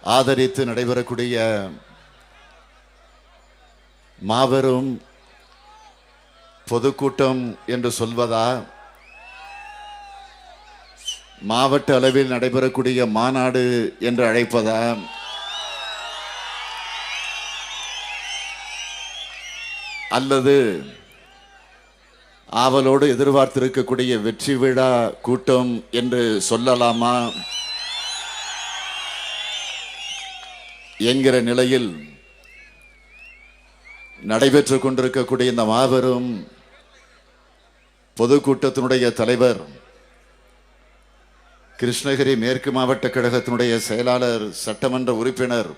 ஆதரித்து நடைபெறக்கூடிய மாபெரும் பொதுக்கூட்டம் என்று சொல்வதா, மாவட்ட அளவில் நடைபெறக்கூடிய மாநாடு என்று அழைப்பதா, அல்லது ஆவலோடு எதிர்பார்த்திருக்கக்கூடிய வெற்றி விழா கூட்டம் என்று சொல்லலாமா என்கிற நிலையில் நடைபெற்றுக் கொண்டிருக்கக்கூடிய இந்த மாபெரும் பொதுக்கூட்டத்தினுடைய தலைவர், கிருஷ்ணகிரி மேற்கு மாவட்ட கழகத்தினுடைய செயலாளர், சட்டமன்ற உறுப்பினர்,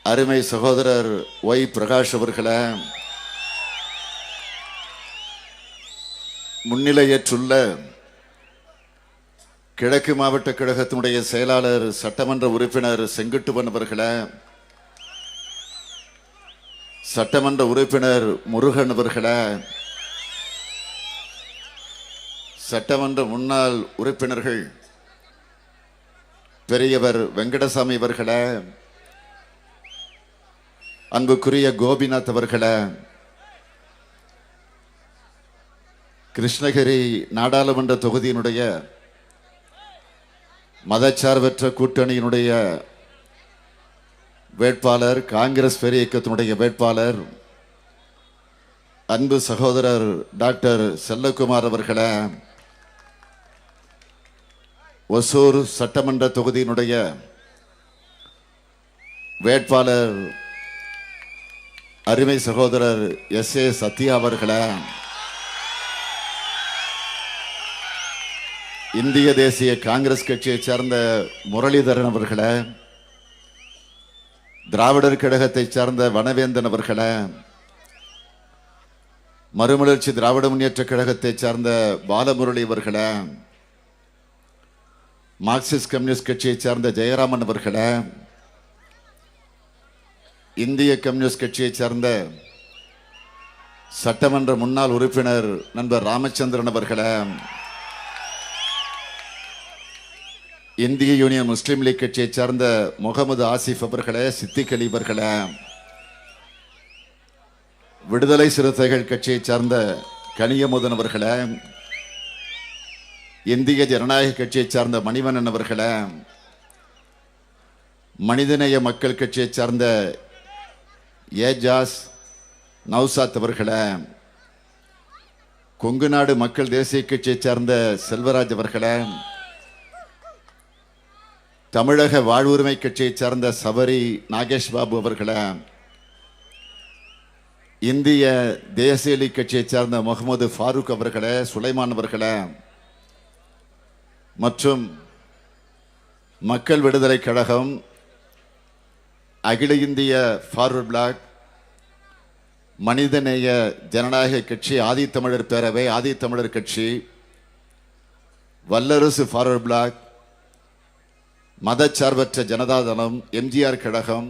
அருமை சகோதரர் ஒய் பிரகாஷ் அவர்களே, முன்னிலையேற்றுள்ள கிழக்கு மாவட்ட கழகத்தினுடைய செயலாளர், சட்டமன்ற உறுப்பினர் செங்குட்டுவன் அவர்களே, சட்டமன்ற உறுப்பினர் முருகன் அவர்களே, சட்டமன்ற முன்னாள் உறுப்பினர்கள் பெரியவர் வெங்கடசாமி அவர்களே, அன்புக்குரிய கோபிநாத் அவர்களே, கிருஷ்ணகிரி நாடாளுமன்ற தொகுதியினுடைய மதச்சார்பற்ற கூட்டணியினுடைய வேட்பாளர், காங்கிரஸ் பேர் இயக்கத்தினுடைய வேட்பாளர், அன்பு சகோதரர் டாக்டர் செல்லகுமார் அவர்களே, ஒசூர் சட்டமன்ற தொகுதியினுடைய வேட்பாளர், அருமை சகோதரர் எஸ்.ஏ. சத்யா அவர்களே, இந்திய தேசிய காங்கிரஸ் கட்சியை சார்ந்த முரளிதரன் அவர்களே, திராவிடர் கழகத்தை சார்ந்த வனவேந்தன் அவர்களே, மறுமலர்ச்சி திராவிட முன்னேற்ற கழகத்தை சார்ந்த பாலமுரளி அவர்களே, மார்க்சிஸ்ட் கம்யூனிஸ்ட் கட்சியை சார்ந்த ஜெயராமன் அவர்களே, இந்திய கம்யூனிஸ்ட் கட்சியை சார்ந்த சட்டமன்ற முன்னாள் உறுப்பினர் நண்பர் ராமச்சந்திரன் அவர்களே, இந்திய யூனியன் முஸ்லீம் லீக் கட்சியை சார்ந்த முகமது ஆசிப் அவர்களே, சித்திக் அலி அவர்களே, விடுதலை சிறுத்தைகள் கட்சியை சார்ந்த கனியமுதன் அவர்களே, இந்திய ஜனநாயக கட்சியை சார்ந்த மணிவண்ணன் அவர்களே, மனிதநேய மக்கள் கட்சியை சார்ந்த ஏஜாஸ் நௌசாத் அவர்களே, கொங்கு நாடு மக்கள் தேசிய கட்சியை சார்ந்த செல்வராஜ் அவர்களே, தமிழக வாழ்வுரிமை கட்சியை சார்ந்த சபரி நாகேஷ் பாபு அவர்களே, இந்திய தேசிய லீக் கட்சியை சார்ந்த முகமது ஃபாரூக் அவர்களே, சுலைமான் அவர்களே, மற்றும் மக்கள் விடுதலை கழகம், அகில இந்திய ஃபார்வர்ட் பிளாக், மனிதநேய ஜனநாயக கட்சி, ஆதித்தமிழர் பேரவை, ஆதித்தமிழர் கட்சி, வல்லரசு ஃபார்வர்ட் பிளாக், மதச்சார்பற்ற ஜனதாதளம், எம்ஜிஆர் கழகம்,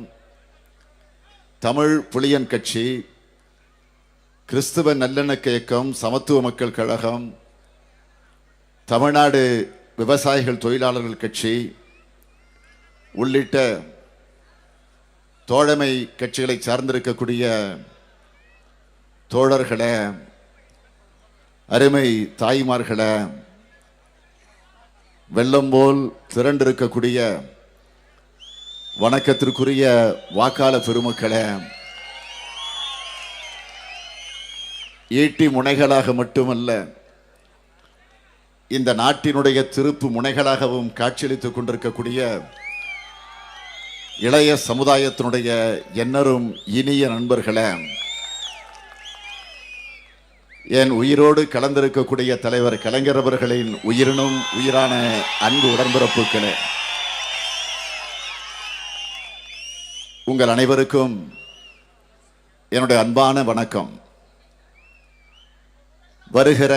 தமிழ் புலியன் கட்சி, கிறிஸ்துவ நல்லிணக்க இயக்கம், சமத்துவ மக்கள் கழகம், தமிழ்நாடு விவசாயிகள் தொழிலாளர்கள் கட்சி உள்ளிட்ட தோழமை கட்சிகளை சார்ந்திருக்கக்கூடிய தோழர்களே, அருமை தாய்மார்களே, வெள்ளம் போல் திரண்டிருக்கக்கூடிய வணக்கத்திற்குரிய வாக்காள பெருமக்களே, ஈட்டி முனைகளாக மட்டுமல்ல, இந்த நாட்டினுடைய திருப்பு முனைகளாகவும் காட்சியளித்துக் கொண்டிருக்கக்கூடிய இளைய சமுதாயத்தினுடைய எண்ணரும் இனிய நண்பர்களே, என் உயிரோடு கலந்திருக்கக்கூடிய தலைவர் கலைஞர் அவர்களின் உயிரினும் உயிரான அன்பு உடன்பிறப்புகளே, உங்கள் அனைவருக்கும் என்னுடைய அன்பான வணக்கம். வருகிற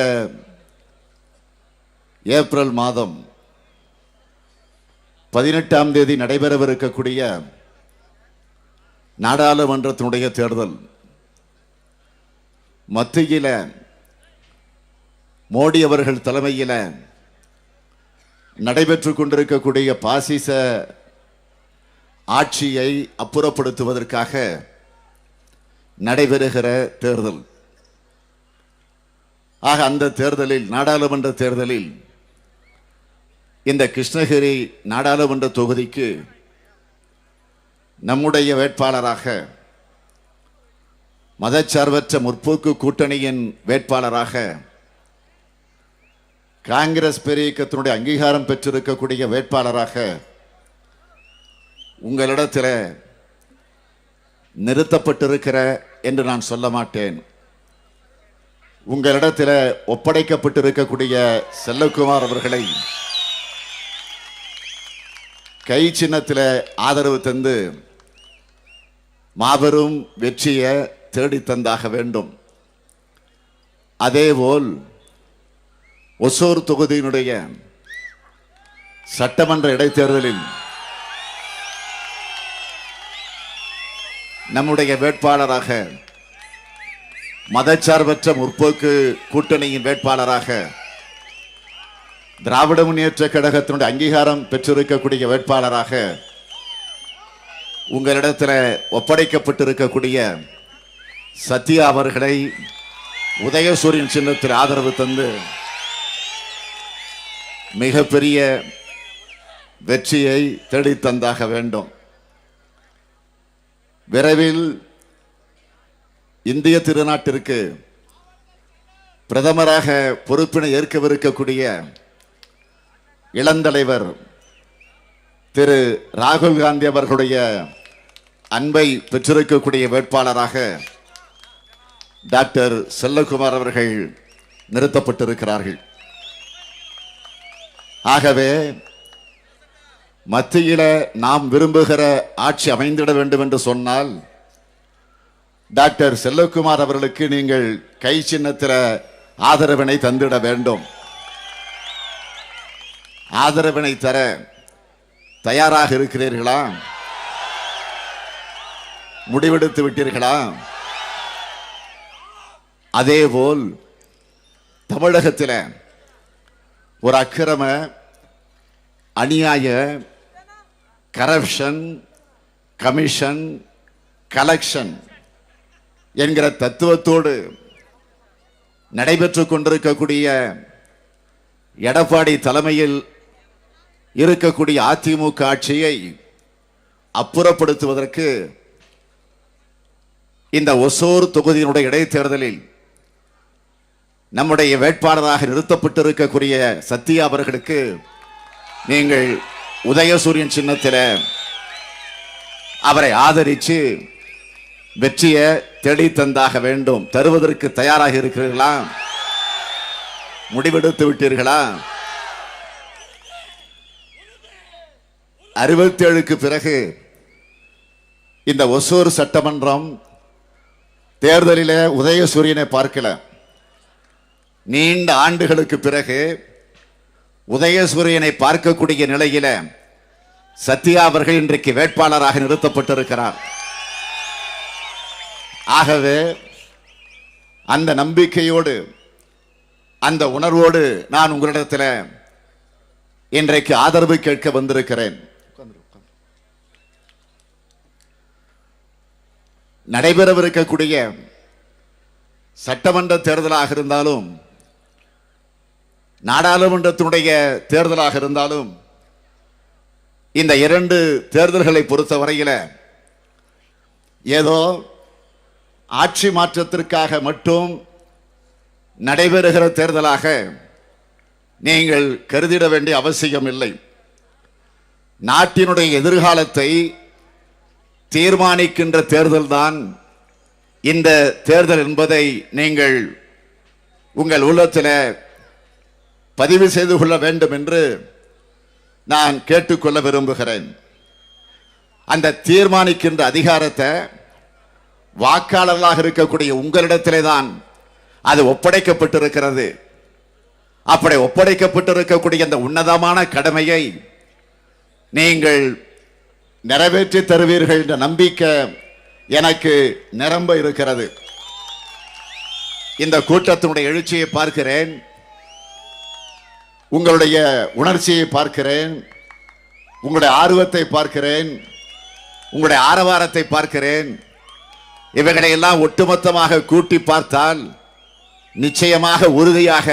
ஏப்ரல் மாதம் 18ஆம் தேதி நடைபெறவிருக்கக்கூடிய நாடாளுமன்றத்தினுடைய தேர்தல் மத்தியில மோடி அவர்கள் தலைமையில் நடைபெற்றுக் கொண்டிருக்கக்கூடிய பாசிச ஆட்சியை அப்புறப்படுத்துவதற்காக நடைபெறுகிற தேர்தல். ஆக அந்த தேர்தலில், நாடாளுமன்ற தேர்தலில், இந்த கிருஷ்ணகிரி நாடாளுமன்ற தொகுதிக்கு நம்முடைய வேட்பாளராக, மதச்சார்பற்ற முற்போக்கு கூட்டணியின் வேட்பாளராக, காங்கிரஸ் பேரியக்கத்தினுடைய அங்கீகாரம் பெற்றிருக்கக்கூடிய வேட்பாளராக உங்களிடத்தில் நிறுத்தப்பட்டிருக்கிற என்று நான் சொல்ல மாட்டேன். உங்களிடத்தில் ஒப்படைக்கப்பட்டிருக்கக்கூடிய செல்லக்குமார் அவர்களை கை சின்னத்தில் ஆதரவு தந்து மாபெரும் வெற்றியை தேடித்தந்தாக வேண்டும். அதேபோல் ஒசூர் தொகுதியினுடைய சட்டமன்ற இடைத்தேர்தலில் நம்முடைய வேட்பாளராக, மதச்சார்பற்ற முற்போக்கு கூட்டணியின் வேட்பாளராக, திராவிட முன்னேற்ற கழகத்தினுடைய அங்கீகாரம் பெற்றிருக்கக்கூடிய வேட்பாளராக உங்களிடத்தில் ஒப்படைக்கப்பட்டிருக்கக்கூடிய சத்யா அவர்களை உதயசூரியன் சின்னத்தில் ஆதரவு தந்து மிகப்பெரிய வெற்றியை தேடித்தந்தாக வேண்டும். விரைவில் இந்திய திருநாட்டிற்கு பிரதமராக பொறுப்பினை ஏற்கவிருக்கக்கூடிய இளந்தலைவர் திரு ராகுல் காந்தி அவர்களுடைய அன்பை பெற்றிருக்கக்கூடிய வேட்பாளராக டாக்டர் செல்லக்குமார் அவர்கள் நிறுத்தப்பட்டிருக்கிறார்கள். ஆகவே மத்தியில நாம் விரும்புகிற ஆட்சி அமைந்திட வேண்டும் என்று சொன்னால் டாக்டர் செல்லக்குமார் அவர்களுக்கு நீங்கள் கை சின்னத்தில் ஆதரவினை தந்திட வேண்டும். ஆதரவினை தர தயாராக இருக்கிறீர்களா? முடிவெடுத்து விட்டீர்களா? அதேபோல் தமிழகத்தில் ஒரு அக்கிரம, அநியாய, கரப்ஷன், கமிஷன், கலெக்ஷன் என்கிற தத்துவத்தோடு நடைபெற்றுக் கொண்டிருக்கக்கூடிய எடப்பாடி தலைமையில் இருக்கக்கூடிய அதிமுக ஆட்சியை அப்புறப்படுத்துவதற்கு இந்த ஒசூர் தொகுதியினுடைய இடைத்தேர்தலில் நம்முடைய வேட்பாளராக நிறுத்தப்பட்டிருக்கக்கூடிய சத்யா அவர்களுக்கு நீங்கள் உதயசூரியன் சின்னத்தில் அவரை ஆதரித்து வெற்றியை தேடித்தந்தாக வேண்டும். தருவதற்கு தயாராக இருக்கிறீர்களா? முடிவெடுத்து விட்டீர்களா? 67க்கு பிறகு இந்த ஒசூர் சட்டமன்றம் தேர்தலில் உதயசூரியனை பார்க்கல. நீண்ட ஆண்டுகளுக்கு பிறகு உதயசூரியனை பார்க்கக்கூடிய நிலையில சத்யா அவர்கள் இன்றைக்கு வேட்பாளராக நிறுத்தப்பட்டிருக்கிறார். ஆகவே அந்த நம்பிக்கையோடு, அந்த உணர்வோடு நான் உங்களிடத்தில் இன்றைக்கு ஆதரவு கேட்க வந்திருக்கிறேன். நடைபெறவிருக்கக்கூடிய சட்டமன்ற தேர்தலாக இருந்தாலும், நாடாளுமன்றத்தினுடைய தேர்தலாக இருந்தாலும், இந்த 2 தேர்தல்களை பொறுத்தவரையில் ஏதோ ஆட்சி மாற்றத்திற்காக மட்டும் நடைபெறுகிற தேர்தலாக நீங்கள் கருதிட வேண்டிய அவசியம் இல்லை. நாட்டினுடைய எதிர்காலத்தை தீர்மானிக்கின்ற தேர்தல் தான் இந்த தேர்தல் என்பதை நீங்கள் உங்கள் உள்ளத்தில் பதிவு செய்து கொள்ள வேண்டும் என்று நான் கேட்டுக்கொள்ள விரும்புகிறேன். அந்த தீர்மானிக்கின்ற அதிகாரத்தை வாக்காளர்களாக இருக்கக்கூடிய உங்களிடத்திலே தான் அது ஒப்படைக்கப்பட்டிருக்கிறது. அப்படி ஒப்படைக்கப்பட்டிருக்கக்கூடிய அந்த உன்னதமான கடமையை நீங்கள் நிறைவேற்றி தருவீர்கள் என்ற நம்பிக்கை எனக்கு நிரம்ப இருக்கிறது. இந்த கூட்டத்தினுடைய எழுச்சியை பார்க்கிறேன், உங்களுடைய உணர்ச்சியை பார்க்கிறேன், உங்களுடைய ஆர்வத்தை பார்க்கிறேன். உங்களுடைய ஆரவாரத்தை பார்க்கிறேன். இவைகளை எல்லாம் ஒட்டுமொத்தமாக கூட்டி பார்த்தால் நிச்சயமாக உறுதியாக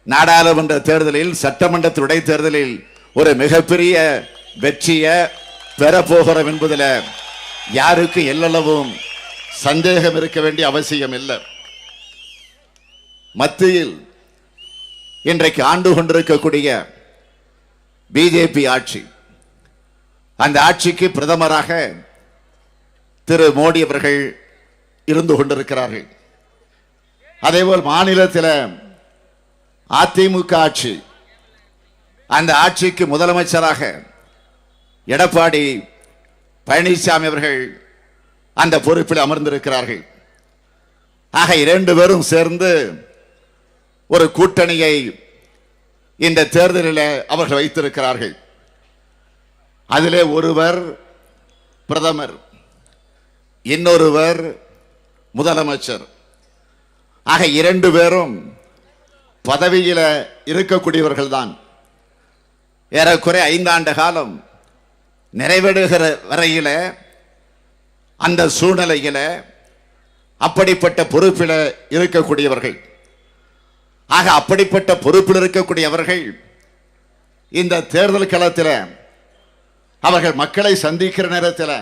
நாடாளுமன்ற தேர்தலில், சட்டமன்ற இடைத்தேர்தலில் ஒரு மிகப்பெரிய வெற்றியை பெறப்போகிறோம் என்பதில் யாருக்கு எல்லளவும் சந்தேகம் இருக்க வேண்டிய அவசியம் இல்லை. மத்தியில் இன்றைக்கு ஆண்டு கொண்டிருக்கக்கூடிய பிஜேபி ஆட்சி, அந்த ஆட்சிக்கு பிரதமராக திரு மோடி அவர்கள் இருந்து கொண்டிருக்கிறார்கள். அதேபோல் மாநிலத்தில் அதிமுக ஆட்சி, அந்த ஆட்சிக்கு முதலமைச்சராக எடப்பாடி பழனிசாமி அவர்கள் அந்த பொறுப்பில் அமர்ந்திருக்கிறார்கள். ஆக இரண்டு பேரும் சேர்ந்து ஒரு கூட்டணியை இந்த தேர்தலில் அவர்கள் வைத்திருக்கிறார்கள். அதிலே ஒருவர் பிரதமர், இன்னொருவர் முதலமைச்சர். ஆக இரண்டு பேரும் பதவியில் இருக்கக்கூடியவர்கள் தான். ஏறக்குறை 5 ஆண்டு காலம் நிறைவேறுகிற வரையில அந்த சூழ்நிலையில் அப்படிப்பட்ட பொறுப்பில் இருக்கக்கூடியவர்கள். ஆக அப்படிப்பட்ட பொறுப்பில் இருக்கக்கூடியவர்கள் இந்த தேர்தல் களத்தில் அவர்கள் மக்களை சந்திக்கிற நேரத்தில்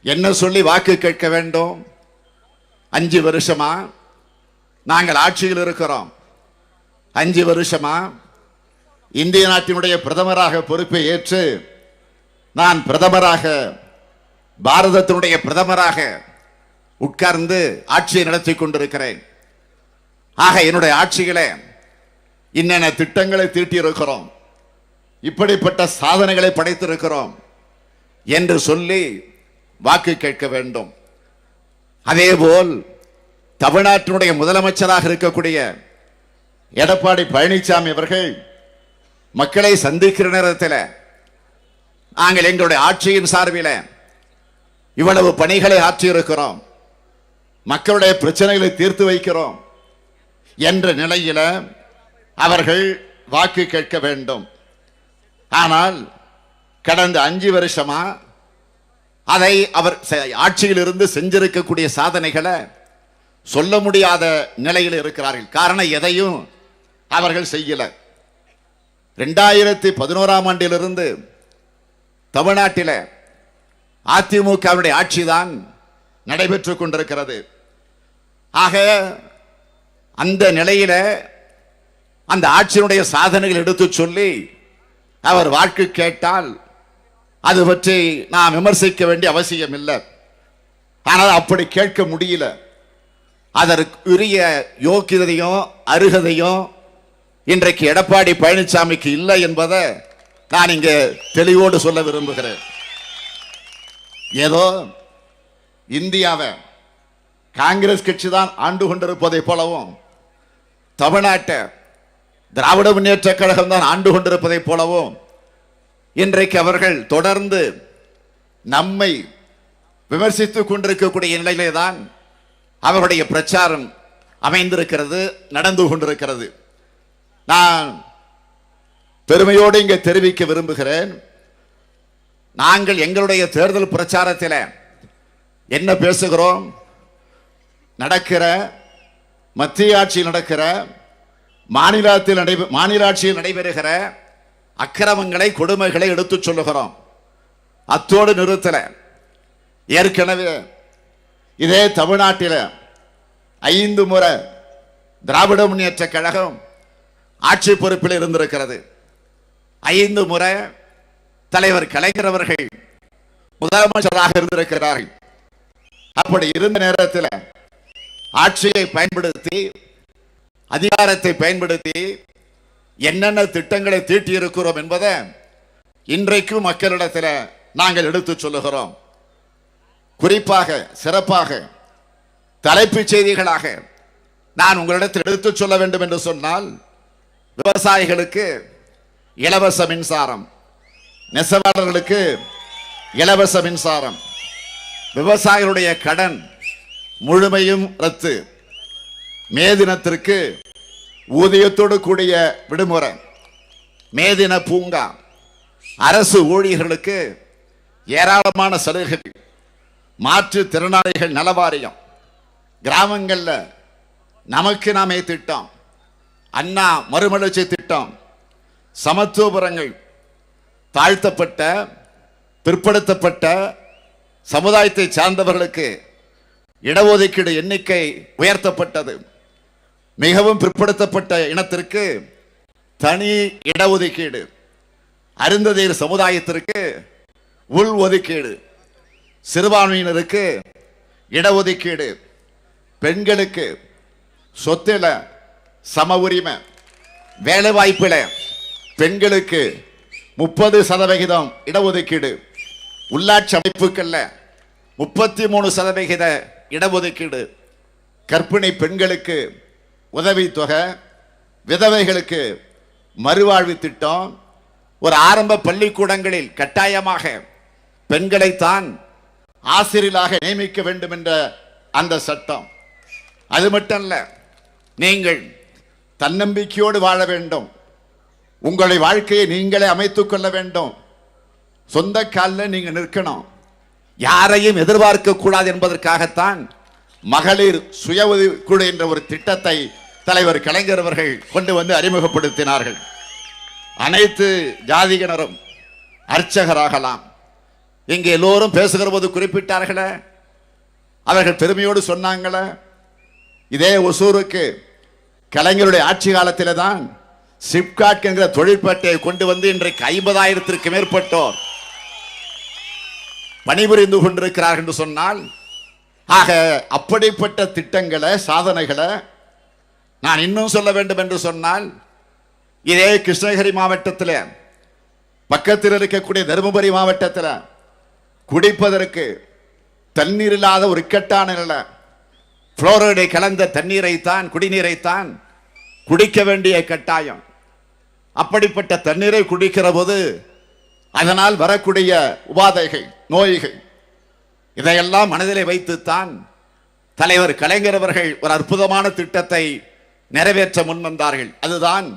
என்ன சொல்லி வாக்கு கேட்க வேண்டும்? 5 வருஷமா நாங்கள் ஆட்சியில் இருக்கிறோம், 5 வருஷமா இந்திய நாட்டினுடைய பிரதமராக பொறுப்பை ஏற்று நான் பிரதமராக, பாரதத்தினுடைய பிரதமராக உட்கார்ந்து ஆட்சியை நடத்தி கொண்டிருக்கிறேன். ஆக என்னுடைய ஆட்சிகளை இன்னென்ன திட்டங்களை தீட்டியிருக்கிறோம், இப்படிப்பட்ட சாதனைகளை படைத்திருக்கிறோம் என்று சொல்லி வாக்கு கேட்க வேண்டும். அதேபோல் தமிழ்நாட்டினுடைய முதலமைச்சராக இருக்கக்கூடிய எடப்பாடி பழனிசாமி அவர்கள் மக்களை சந்திக்கிற நேரத்தில் நாங்கள் எங்களுடைய ஆட்சியின் சார்பில் இவ்வளவு பணிகளை ஆற்றியிருக்கிறோம், மக்களுடைய பிரச்சனைகளை தீர்த்து வைக்கிறோம் என்ற நிலையில் அவர்கள் வாக்கு கேட்க வேண்டும். ஆனால் கடந்த 5 வருஷமா அதை அவர் ஆட்சியில் இருந்து செஞ்சிருக்கக்கூடிய சாதனைகளை சொல்ல முடியாத நிலையில் இருக்கிறார்கள். காரணம், எதையும் அவர்கள் செய்யல. 2011ஆம் ஆண்டிலிருந்து தமிழ்நாட்டில் அதிமுகவுடைய ஆட்சி தான் நடைபெற்றுக் கொண்டிருக்கிறது. ஆக அந்த நிலையில அந்த ஆட்சியினுடைய சாதனைகள் எடுத்து சொல்லி அவர் வாக்கு கேட்டால் அது பற்றி நாம் விமர்சிக்க வேண்டிய அவசியம் இல்லை. ஆனால் அப்படி கேட்க முடியல. அதற்குரிய யோக்கியதையும் அருகதையும் இன்றைக்கு எடப்பாடி பழனிசாமிக்கு இல்லை என்பதை நான் இங்கே தெளிவோடு சொல்ல விரும்புகிறேன். ஏதோ இந்தியாவை காங்கிரஸ் கட்சி தான் ஆண்டு கொண்டிருப்பதை போலவும், தமிழ்நாட்டை திராவிட முன்னேற்ற கழகம் தான் ஆண்டு கொண்டிருப்பதை போலவும் இன்றைக்கு அவர்கள் தொடர்ந்து நம்மை விமர்சித்துக் கொண்டிருக்கக்கூடிய நிலையிலே தான் அவருடைய பிரச்சாரம் அமைந்திருக்கிறது, நடந்து கொண்டிருக்கிறது. நான் பெருமையோடு இங்கே தெரிவிக்க விரும்புகிறேன், நாங்கள் எங்களுடைய தேர்தல் பிரச்சாரத்தில் என்ன பேசுகிறோம்? நடக்கிற மத்திய ஆட்சியில் நடக்கிற மாநில நடைபெறுகிற அக்கிரமங்களை, கொடுமைகளை எடுத்துச் சொல்லுகிறோம். அத்தோடு நிறுத்தல. ஏற்கனவே இதே தமிழ்நாட்டில் 5 முறை திராவிட முன்னேற்ற கழகம் ஆட்சி பொறுப்பில் இருந்திருக்கிறது. 5 முறை தலைவர் கலைஞர் அவர்கள் முதலமைச்சராக இருந்திருக்கிறார்கள். அப்படி இருந்த நேரத்தில் ஆட்சியை பயன்படுத்தி, அதிகாரத்தை பயன்படுத்தி என்னென்ன திட்டங்களை தீட்டியிருக்கிறோம் என்பதை இன்றைக்கும் மக்களிடத்தில் நாங்கள் எடுத்துச் சொல்லுகிறோம். குறிப்பாக, சிறப்பாக, தலைப்புச் செய்திகளாக நான் உங்களிடத்தில் எடுத்துச் சொல்ல வேண்டும் என்று சொன்னால், விவசாயிகளுக்கு இலவச மின்சாரம், நெசவாளர்களுக்கு இலவச மின்சாரம், விவசாயிகளுடைய கடன் முழுமையும் ரத்து, மே தினத்திற்கு ஊதியத்தோடு கூடிய விடுமுறை, மே தின பூங்கா, அரசு ஊழியர்களுக்கு ஏராளமான சலுகைகள், மாற்றுத் திறனாளிகள் நலவாரியம், கிராமங்கள்ல நமக்கு நாமே திட்டம், அண்ணா மறுமலர்ச்சி திட்டம், சமத்துவபுரங்கள், தாழ்த்தப்பட்ட பிற்படுத்தப்பட்ட சமுதாயத்தை சார்ந்தவர்களுக்கு இடஒதுக்கீடு எண்ணிக்கை உயர்த்தப்பட்டது. மிகவும் பிற்படுத்தப்பட்ட இனத்திற்கு தனி இடஒதுக்கீடு, அருந்ததியர் சமுதாயத்திற்கு உள் ஒதுக்கீடு, சிறுபான்மையினருக்கு இடஒதுக்கீடு, பெண்களுக்கு சொத்தில சம உரிமை, வேலை வாய்ப்பில பெண்களுக்கு 30% இடஒதுக்கீடு, உள்ளாட்சி அமைப்புகள்ல 33% இடஒதுக்கீடு, கர்ப்பிணி பெண்களுக்கு உதவித்தொகை, விதவைகளுக்கு மறுவாழ்வு திட்டம், ஒரு ஆரம்ப பள்ளிக்கூடங்களில் கட்டாயமாக பெண்களைத்தான் ஆசிரியராக நியமிக்க வேண்டும் என்ற அந்த சட்டம். அது மட்டுமல்ல, நீங்கள் தன்னம்பிக்கையோடு வாழ வேண்டும், உங்களுடைய வாழ்க்கையை நீங்களே அமைத்துக் கொள்ள வேண்டும், சொந்த காலில் நீங்க நிற்கணும், யாரையும் எதிர்பார்க்க கூடாது என்பதற்காகத்தான் மகளிர் சுய உதவிக்குழு என்ற ஒரு திட்டத்தை தலைவர் கலைஞர் அவர்கள் கொண்டு வந்து அறிமுகப்படுத்தினார்கள். அனைத்து ஜாதியினரும் அர்ச்சகராகலாம். இங்கே எல்லோரும் பேசுகிற போது குறிப்பிட்டார்களே, அவர்கள் பெருமையோடு சொன்னாங்களே, இதே ஒசூருக்கு கலைஞருடைய ஆட்சி காலத்திலே தான் சிப்காட் என்கிற தொழிற்பேட்டையை கொண்டு வந்து இன்றைக்கு 50,000த்திற்கு மேற்பட்டோர் பணிபுரிந்து கொண்டிருக்கிறார்கள் என்று சொன்னால், ஆக அப்படிப்பட்ட திட்டங்களை, சாதனைகளை நான் இன்னும் சொல்ல வேண்டும் என்று சொன்னால், இதே கிருஷ்ணகிரி மாவட்டத்தில் பக்கத்தில் இருக்கக்கூடிய தருமபுரி மாவட்டத்தில் குடிப்பதற்கு தண்ணீர் இல்லாத ஒரு இக்கட்டான நிலை, புளோரைடை கலந்த தண்ணீரைத்தான், குடிநீரைத்தான் குடிக்க வேண்டிய கட்டாயம். அப்படிப்பட்ட தண்ணீரை குடிக்கிற போது அதனால் வரக்கூடிய உபாதைகள், நோய்கள், இதையெல்லாம் மனதிலே வைத்துத்தான் தலைவர் கலைஞர் அவர்கள் ஒரு அற்புதமான திட்டத்தை நிறைவேற்ற முன்வந்தார்கள். அதுதான்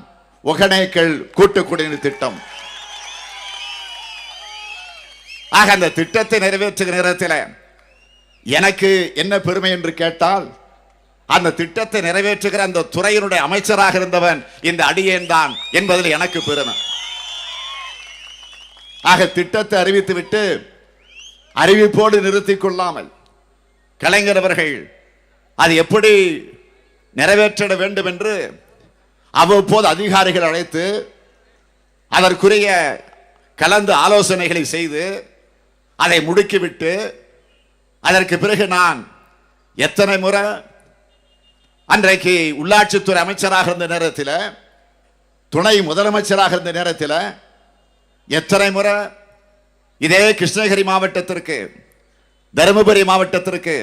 ஒகேனக்கல் கூட்டு குடிநீர் திட்டம். ஆக அந்த திட்டத்தை நிறைவேற்றுகிற நேரத்தில் எனக்கு என்ன பெருமை என்று கேட்டால், அந்த திட்டத்தை நிறைவேற்றுகிற அந்த துறையினுடைய அமைச்சராக இருந்தவன் இந்த அடியேன் தான் என்பதில் எனக்கு பெருமை. ஆக திட்டத்தை அறிவித்துவிட்டு அறிவிப்போடு நிறுத்திக் கொள்ளாமல் கலைஞர் அவர்கள் அது எப்படி நிறைவேற்ற வேண்டும் என்று அவ்வப்போது அதிகாரிகள் அழைத்து அதற்குரிய கலந்து ஆலோசனைகளை செய்து அதை முடுக்கிவிட்டு, அதற்கு பிறகு நான் எத்தனை முறை அன்றைக்கு உள்ளாட்சித்துறை அமைச்சராக இருந்த நேரத்தில், துணை முதலமைச்சராக இருந்த நேரத்தில் எத்தனை முறை இதே கிருஷ்ணகிரி மாவட்டத்திற்கு, தருமபுரி மாவட்டத்திற்கு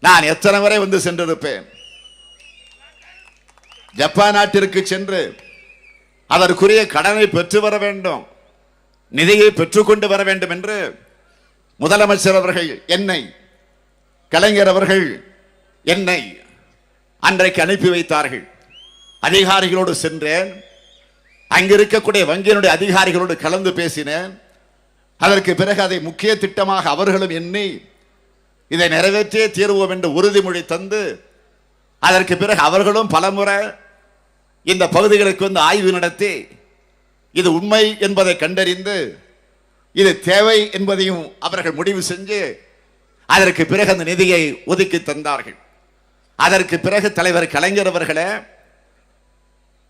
நான் எத்தனை முறை வந்து சென்றிருப்பேன். ஜப்பான் நாட்டிற்கு சென்று அதற்குரிய கடனை பெற்று வர வேண்டும், நிதியை பெற்றுக்கொண்டு வர வேண்டும் என்று முதலமைச்சர் அவர்கள் என்னை, கலைஞர் அவர்கள் என்னை அன்றைக்கு அனுப்பி வைத்தார்கள். அதிகாரிகளோடு சென்றேன், அங்கிருக்கக்கூடிய வங்கியினுடைய அதிகாரிகளோடு கலந்து பேசினேன். அதற்கு பிறகு அதை முக்கிய திட்டமாக அவர்களும் எண்ணி இதை நிறைவேற்றியே தீர்வோம் என்று உறுதிமொழி தந்து, அதற்கு பிறகு அவர்களும் பலமுறை இந்த பகுதிகளுக்கு வந்து ஆய்வு நடத்தி இது உண்மை என்பதை கண்டறிந்து இது தேவை என்பதையும் அவர்கள் முடிவு செஞ்சு அதற்கு பிறகு அந்த நிதியை ஒதுக்கி தந்தார்கள். அதற்கு பிறகு தலைவர் கலைஞர் அவர்களே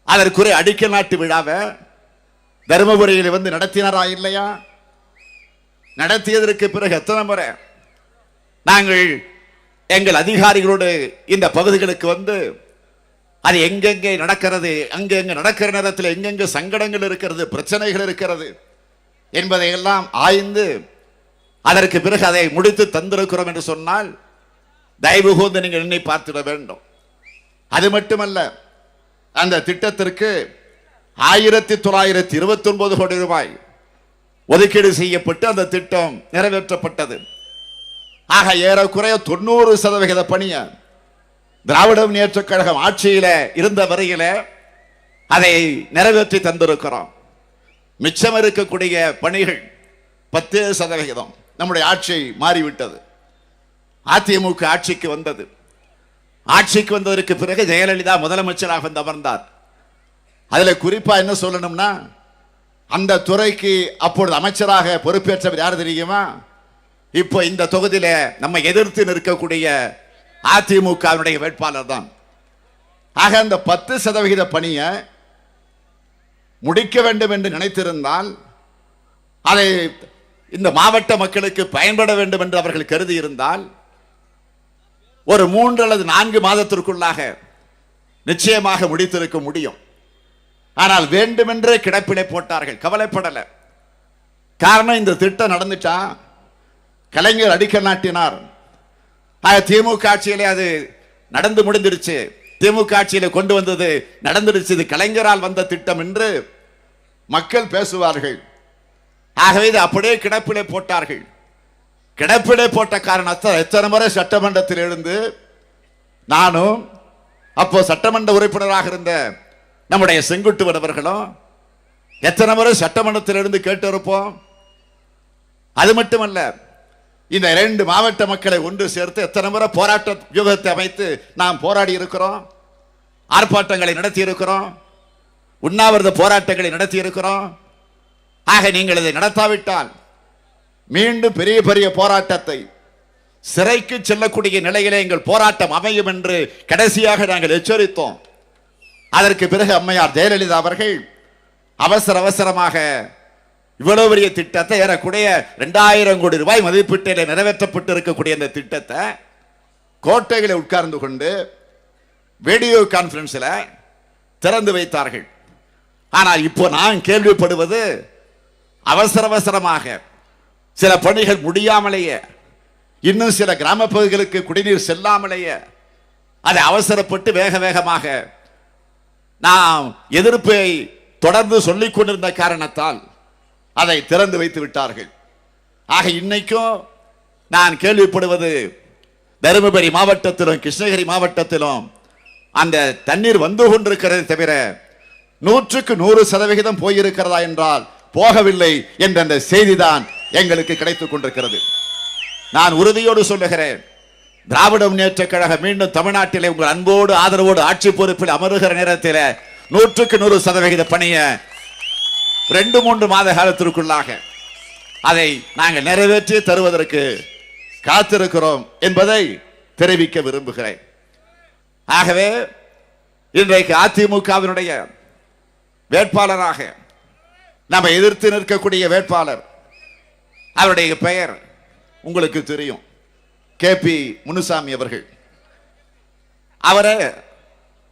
அதற்குரிய அடிக்கல் நாட்டு விழாவை தருமபுரியில் வந்து நடத்தினாரா இல்லையா? நடத்தியதற்கு பிறகு எத்தனை முறை நாங்கள் எங்கள் அதிகாரிகளோடு இந்த பகுதிகளுக்கு வந்து அது எங்கெங்கே நடக்கிறது, அங்கெங்கே நடக்கிற நேரத்தில் எங்கெங்கே சங்கடங்கள் இருக்கிறது, பிரச்சனைகள் இருக்கிறது என்பதை எல்லாம் ஆய்ந்து அதற்கு பிறகு அதை முடித்து தந்திருக்கிறோம் என்று சொன்னால் தயவு கூர்ந்து நீங்கள் எண்ணி பார்த்திட வேண்டும். அது மட்டுமல்ல, அந்த திட்டத்திற்கு 1929 கோடி ரூபாய் ஒதுக்கீடு செய்யப்பட்டு அந்த திட்டம் நிறைவேற்றப்பட்டது. ஆக ஏறக்குறைய 90% பணிய திராவிட முன்னேற்றக் கழகம் ஆட்சியில இருந்த வரையில அதை நிறைவேற்றி தந்திருக்கிறோம். மிச்சம் இருக்கக்கூடிய பணிகள் 10%. நம்முடைய ஆட்சி மாறிவிட்டது. அதிமுக ஆட்சிக்கு வந்தது. ஆட்சிக்கு வந்ததற்கு பிறகு ஜெயலலிதா முதலமைச்சராக வந்து அமர்ந்தார். அதுல குறிப்பா என்ன சொல்லணும்னா, அந்த துறைக்கு அப்பொழுது அமைச்சராக பொறுப்பேற்றவர் யார் தெரியுமா? இப்போ இந்த தொகுதியில நம்ம எதிர்த்து நிற்கக்கூடிய அதிமுகவினுடைய வேட்பாளர் தான். ஆக அந்த 10% பணியை முடிக்க வேண்டும் என்று நினைத்திருந்தால், அதை இந்த மாவட்ட மக்களுக்கு பயன்பட வேண்டும் என்று அவர்கள் கருதி இருந்தால், ஒரு 3 அல்லது 4 மாதத்திற்குள்ளாக நிச்சயமாக முடித்திருக்க முடியும். ஆனால் வேண்டுமென்றே கிடப்பிலை போட்டார்கள். கவலைப்படல. காரணம், இந்த திட்டம் நடந்துட்டா கலைஞர் அடிக்கல் நாட்டினார். திமுக ஆட்சியிலே அது நடந்து முடிந்துருச்சு. திமுக ஆட்சியில கொண்டு வந்தது நடந்துருச்சு. இது கலைஞரால் வந்த திட்டம் என்று மக்கள் பேசுவார்கள். ஆகவே இது அப்படியே கிடப்பிலே போட்டார்கள். கிடப்பிலே போட்ட காரணத்தால் எத்தனை முறை சட்டமன்றத்தில் எழுந்து, நானும் அப்போ சட்டமன்ற உறுப்பினராக இருந்த நம்முடைய செங்குட்டுவன் அவர்களும் எத்தனை முறை சட்டமன்றத்தில் இருந்து கேட்டிருப்போம். அது மட்டுமல்ல, இந்த 2 மாவட்ட மக்களை ஒன்று சேர்த்து எத்தனை முறை போராட்ட யுகத்தை அமைத்து நாம் போராடி இருக்கிறோம். ஆர்ப்பாட்டங்களை நடத்தி இருக்கிறோம். உண்ணாவிரத போராட்டங்களை நடத்தி இருக்கிறோம். ஆக நீங்கள் இதை நடத்தாவிட்டால் மீண்டும் பெரிய பெரிய போராட்டத்தை, சிறைக்கு செல்லக்கூடிய நிலையிலே எங்கள் போராட்டம் அமையும் என்று கடைசியாக நாங்கள் எச்சரித்தோம். அதற்கு பிறகு அம்மையார் ஜெயலலிதா அவர்கள் அவசர அவசரமாக இவ்வளவு பெரிய திட்டத்தை, ஏறக்கூடிய 2000 கோடி ரூபாய் மதிப்பீட்டில் நிறைவேற்றப்பட்டு இருக்கக்கூடிய இந்த திட்டத்தை கோட்டைகளை உட்கார்ந்து கொண்டு வீடியோ கான்பரன்ஸ்ல திறந்து வைத்தார்கள். ஆனால் இப்போ நான் கேள்விப்படுவது, அவசர அவசரமாக சில பணிகள் முடியாமலேயே, இன்னும் சில கிராம பகுதிகளுக்கு குடிநீர் செல்லாமலேயே, அதை அவசரப்பட்டு வேக வேகமாக நாம் எதிர்ப்பை தொடர்ந்து சொல்லிக் கொண்டிருந்த காரணத்தால் அதை திறந்து வைத்து விட்டார்கள். ஆக இன்னைக்கும் நான் கேள்விப்படுவது, தருமபுரி மாவட்டத்திலும் கிருஷ்ணகிரி மாவட்டத்திலும் அந்த தண்ணீர் வந்து கொண்டிருக்கிறது தவிர 100க்கு 100% போயிருக்கிறதா என்றால் போகவில்லை என்ற அந்த செய்திதான் எங்களுக்கு கிடைத்துக் கொண்டிருக்கிறது. நான் உறுதியோடு சொல்லுகிறேன், திராவிட முன்னேற்ற கழகம் மீண்டும் தமிழ்நாட்டிலே உங்கள் அன்போடு ஆதரவோடு ஆட்சி பொறுப்பில் அமருகிற நேரத்தில் 100க்கு 100% பணியை 2-3 மாத காலத்திற்குள்ளாக அதை நாங்கள் நிறைவேற்றி தருவதற்கு காத்திருக்கிறோம் என்பதை தெரிவிக்க விரும்புகிறேன். ஆகவே இன்றைக்கு அதிமுகவினுடைய வேட்பாளராக நம்ம எதிர்த்து நிற்கக்கூடிய வேட்பாளர், அவருடைய பெயர் உங்களுக்கு தெரியும், KP முனுசாமி அவர்கள். அவரை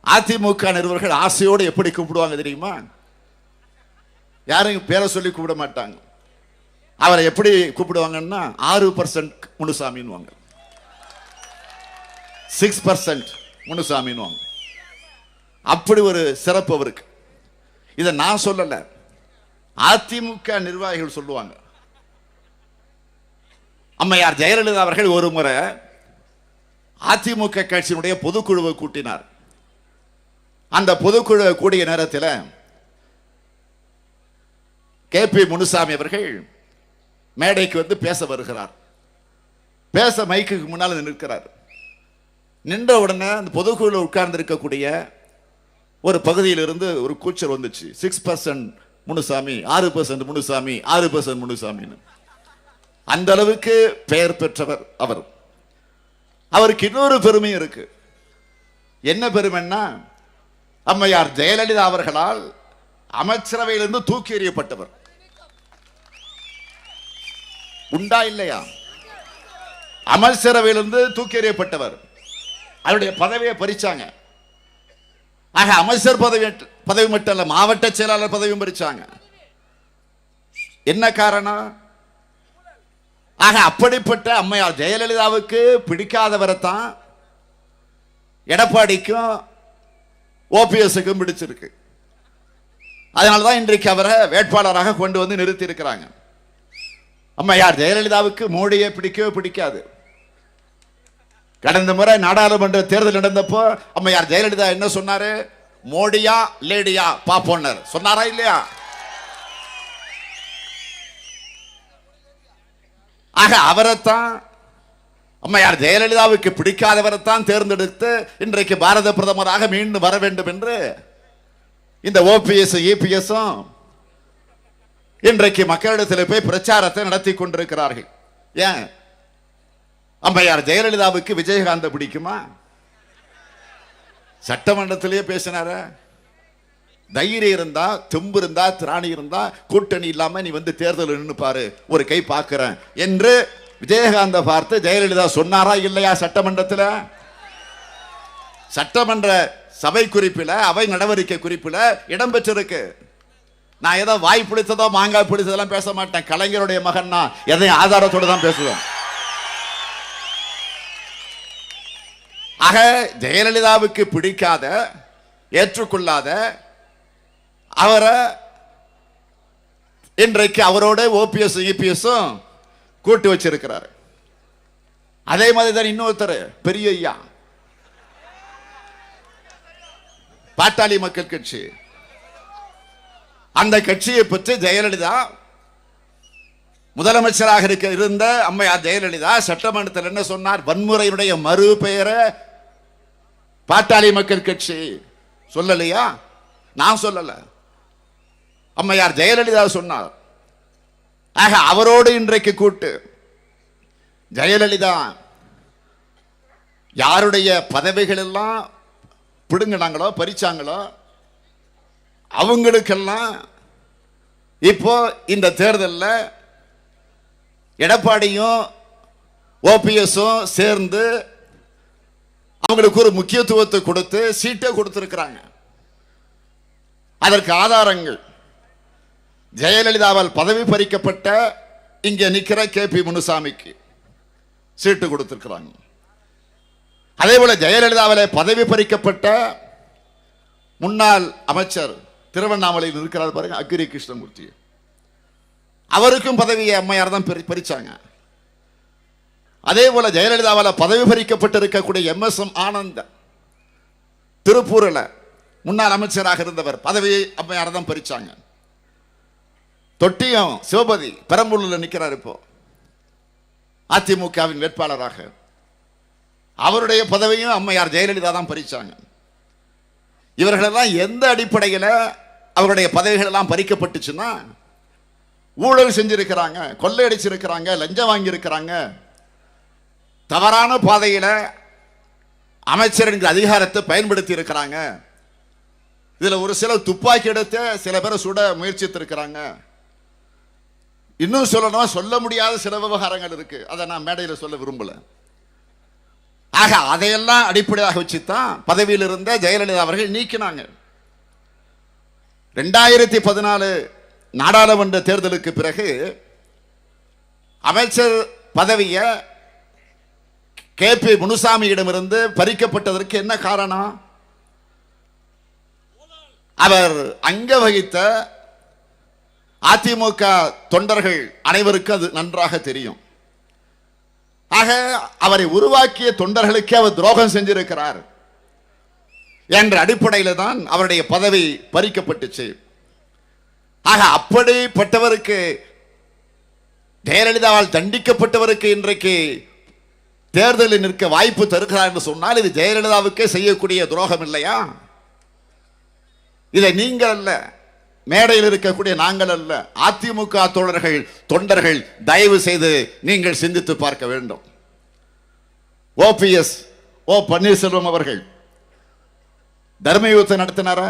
அதிமுக நிறுவனர்கள் ஆசையோடு எப்படி கூப்பிடுவாங்க தெரியுமா? யாரும் பேரை சொல்லி கூப்பிட மாட்டாங்க. அவரை எப்படி கூப்பிடுவாங்கன்னா 6% முனுசாமின்னு, 6% முனுசாமின்னு. அப்படி ஒரு சிறப்பு அவருக்கு. இதை நான் சொல்லல, அதிமுக நிர்வாகிகள் சொல்லுவாங்க. அம்மையார் ஜெயலலிதா அவர்கள் ஒரு முறை அதிமுக கட்சியினுடைய பொதுக்குழுவை கூட்டினார். அந்த பொதுக்குழு கூடிய நேரத்தில் KP முனுசாமி அவர்கள் மேடைக்கு வந்து பேச வருகிறார். பேச மைக்குக்கு முன்னால் நிற்கிறார். நின்ற உடனே அந்த பொதுக்குழு உட்கார்ந்து இருக்கக்கூடிய ஒரு பகுதியிலிருந்து ஒரு கூச்சல் வந்துச்சு, 6% முனுசாமி, 6% முனுசாமி, 6% முனுசாமின்னு. அந்த அளவுக்கு பெயர் பெற்றவர் அவர். அவருக்கு இன்னொரு பெருமை இருக்கு. என்ன பெருமைன்னா, அம்மையார் ஜெயலலிதா அவர்களால் அமைச்சரவையிலிருந்து தூக்கி எறியப்பட்டவர். உண்டா இல்லையா? அமைச்சரவையிலிருந்து தூக்கி எறியப்பட்டவர். அவருடைய பதவியை பறிச்சாங்க. ஆக அமைச்சர் பதவி மட்டும் இல்ல, மாவட்ட செயலாளர் பதவியும் பறிச்சாங்க. என்ன காரணம்? ஆக அப்படிப்பட்ட அம்மையார் ஜெயலலிதாவுக்கு பிடிக்காதவரை தான் எடப்பாடிக்கும் OPSக்கும் பிடிச்சிருக்கு. அதனால்தான் இன்றைக்கு அவரை வேட்பாளராக கொண்டு வந்து நிறுத்தி இருக்கிறாங்க. அம்மையார் ஜெயலலிதாவுக்கு மோடியை பிடிக்கவே பிடிக்காது. கடந்த முறை நாடாளுமன்ற தேர்தல் நடந்தப்போ அம்மையார் ஜெயலலிதா என்ன சொன்னாரு? மோடியா லேடியா பாப்போன்னர் சொன்னாரா இல்லையா? ஆக அவரைத்தான் அம்மையார் ஜெயலலிதாவுக்கு பிடிக்காதவரைத்தான் தேர்ந்தெடுத்து இன்றைக்கு பாரத பிரதமராக மீண்டும் வர வேண்டும் என்று இந்த ஓபிஎஸ் இபிஎஸும் இன்றைக்கு மக்களிடத்தில் போய் பிரச்சாரத்தை நடத்தி கொண்டிருக்கிறார்கள். ஏன் அம்மையார் ஜெயலலிதாவுக்கு விஜயகாந்த பிடிக்குமா? சட்டமன்றத்திலேயே பேசினார. தைரியம் இருந்தா, தெம்பு இருந்தா, திராணி இருந்தா, கூட்டணி இல்லாம நீ வந்து தேர்தல் நின்று பாரு, ஒரு கை பார்க்கிறேன் என்று விஜயகாந்த பார்த்து ஜெயலலிதா சொன்னாரா இல்லையா? சட்டமன்றத்தில் சட்டமன்ற சபை குறிப்பில், அவை நடவடிக்கை குறிப்பில் இடம்பெற்றிருக்கு. நான் ஏதோ வாய் பிடித்ததோ மாங்காய் பிடித்ததெல்லாம் பேச மாட்டேன். கலைஞருடைய மகன் நான் எதையும் ஆதாரத்தோடு தான் பேசுவேன். ஆக ஜெயலலிதாவுக்கு பிடிக்காத, ஏற்றுக்கொள்ளாத அவரை இன்றைக்கு அவரோட ஓபிஎஸ் இபிஎஸும் கூட்டு வச்சிருக்கிறார். அதே மாதிரி தான் இன்னொருத்தர் பெரிய ஐயா, பாட்டாளி மக்கள் கட்சி. அந்த கட்சியை பற்றி ஜெயலலிதா முதலமைச்சராக இருந்த அம்மையார் ஜெயலலிதா சட்டமன்றத்தில் என்ன சொன்னார்? வன்முறையினுடைய மறு பெயரை பாட்டாளி மக்கள் கட்சி சொல்லலையா? நான் சொல்லல, அம்மையார் ஜெயலலிதா சொன்னார். ஆக அவரோடு இன்றைக்கு கூட்டு. ஜெயலலிதா யாருடைய பதவிகள் எல்லாம் பிடுங்கினாங்களோ, பறிச்சாங்களோ, அவங்களுக்கெல்லாம் இப்போ இந்த தேர்தலில் எடப்பாடியும் ஓபிஎஸும் சேர்ந்து அவங்களுக்கு ஒரு முக்கியத்துவத்தை கொடுத்து சீட்டை கொடுத்திருக்கிறாங்க. அதற்கு ஆதாரங்கள் ஜெயலலிதாவால் பதவி பறிக்கப்பட்ட இங்கே நிற்கிற கேபி முனுசாமிக்கு சீட்டு கொடுத்திருக்கிறாங்க. அதே போல ஜெயலலிதாவால் பதவி பறிக்கப்பட்ட முன்னாள் அமைச்சர் திருவண்ணாமலையில் இருக்கிறார் பாருங்க, அக்கிரி கிருஷ்ணமூர்த்தி, அவருக்கும் பதவியை அம்மையார் தான் பறிச்சாங்க. அதே போல ஜெயலலிதாவால் பதவி பறிக்கப்பட்டிருக்கக்கூடிய எம்எஸ்எம் ஆனந்த் திருப்பூரில் முன்னாள் அமைச்சராக இருந்தவர், பதவியை அம்மையார் தான் பறிச்சாங்க. தொட்டியம் சிவபதி பெரம்பலூரில் நிற்கிறார் இப்போ அதிமுகவின் வேட்பாளராக, அவருடைய பதவியும் அம்மையார் ஜெயலலிதா தான் பறிச்சாங்க. இவர்களெல்லாம் எந்த அடிப்படையில் அவருடைய பதவிகள் எல்லாம் பறிக்கப்பட்டுச்சுன்னா, ஊழல் செஞ்சிருக்கிறாங்க, கொள்ளையடிச்சிருக்கிறாங்க, லஞ்சம் வாங்கியிருக்கிறாங்க, தவறான பாதையில் அமைச்சரின் அதிகாரத்தை பயன்படுத்தி இருக்கிறாங்க. இதில் ஒரு சில துப்பாக்கி எடுத்து சில பேரை சுட முயற்சித்திருக்கிறாங்க. இன்னும் சொல்லணும், சொல்ல முடியாத சில விவகாரங்கள் இருக்கு, அதை நான் மேடையில் சொல்ல விரும்பல. ஆக அதையெல்லாம் அடிப்படையாக வச்சுதான் பதவியில் இருந்த ஜெயலலிதா அவர்கள் நீக்கினாங்க. 2014 நாடாளுமன்ற தேர்தலுக்கு பிறகு அமைச்சர் பதவியை கேபி முனுசாமியிடமிருந்து பறிக்கப்பட்டதற்கு என்ன காரணம்? அவர் அங்க வகித்த அதிமுக தொண்டர்கள் அனைவருக்கும் அது நன்றாக தெரியும். ஆக அவரை உருவாக்கிய தொண்டர்களுக்கு அவர் துரோகம் செஞ்சிருக்கிறார் என்ற அடிப்படையில் தான் அவருடைய பதவி பறிக்கப்பட்டுச்சு. ஆக அப்படிப்பட்டவருக்கு, ஜெயலலிதாவால் தண்டிக்கப்பட்டவருக்கு இன்றைக்கு தேர்தலில் நிற்க வாய்ப்பு தருகிறார் என்று சொன்னால் இது ஜெயலலிதாவுக்கே செய்யக்கூடிய துரோகம் இல்லையா? இதை நீங்கள் அல்ல, மேடையில் இருக்கக்கூடிய நாங்கள் அல்ல, அதிமுக தோழர்கள் தொண்டர்கள் தயவு செய்து நீங்கள் சிந்தித்து பார்க்க வேண்டும். ஓபிஎஸ் ஓ பன்னீர்செல்வம் அவர்கள் தர்ம யுத்தம் நடத்தினாரா?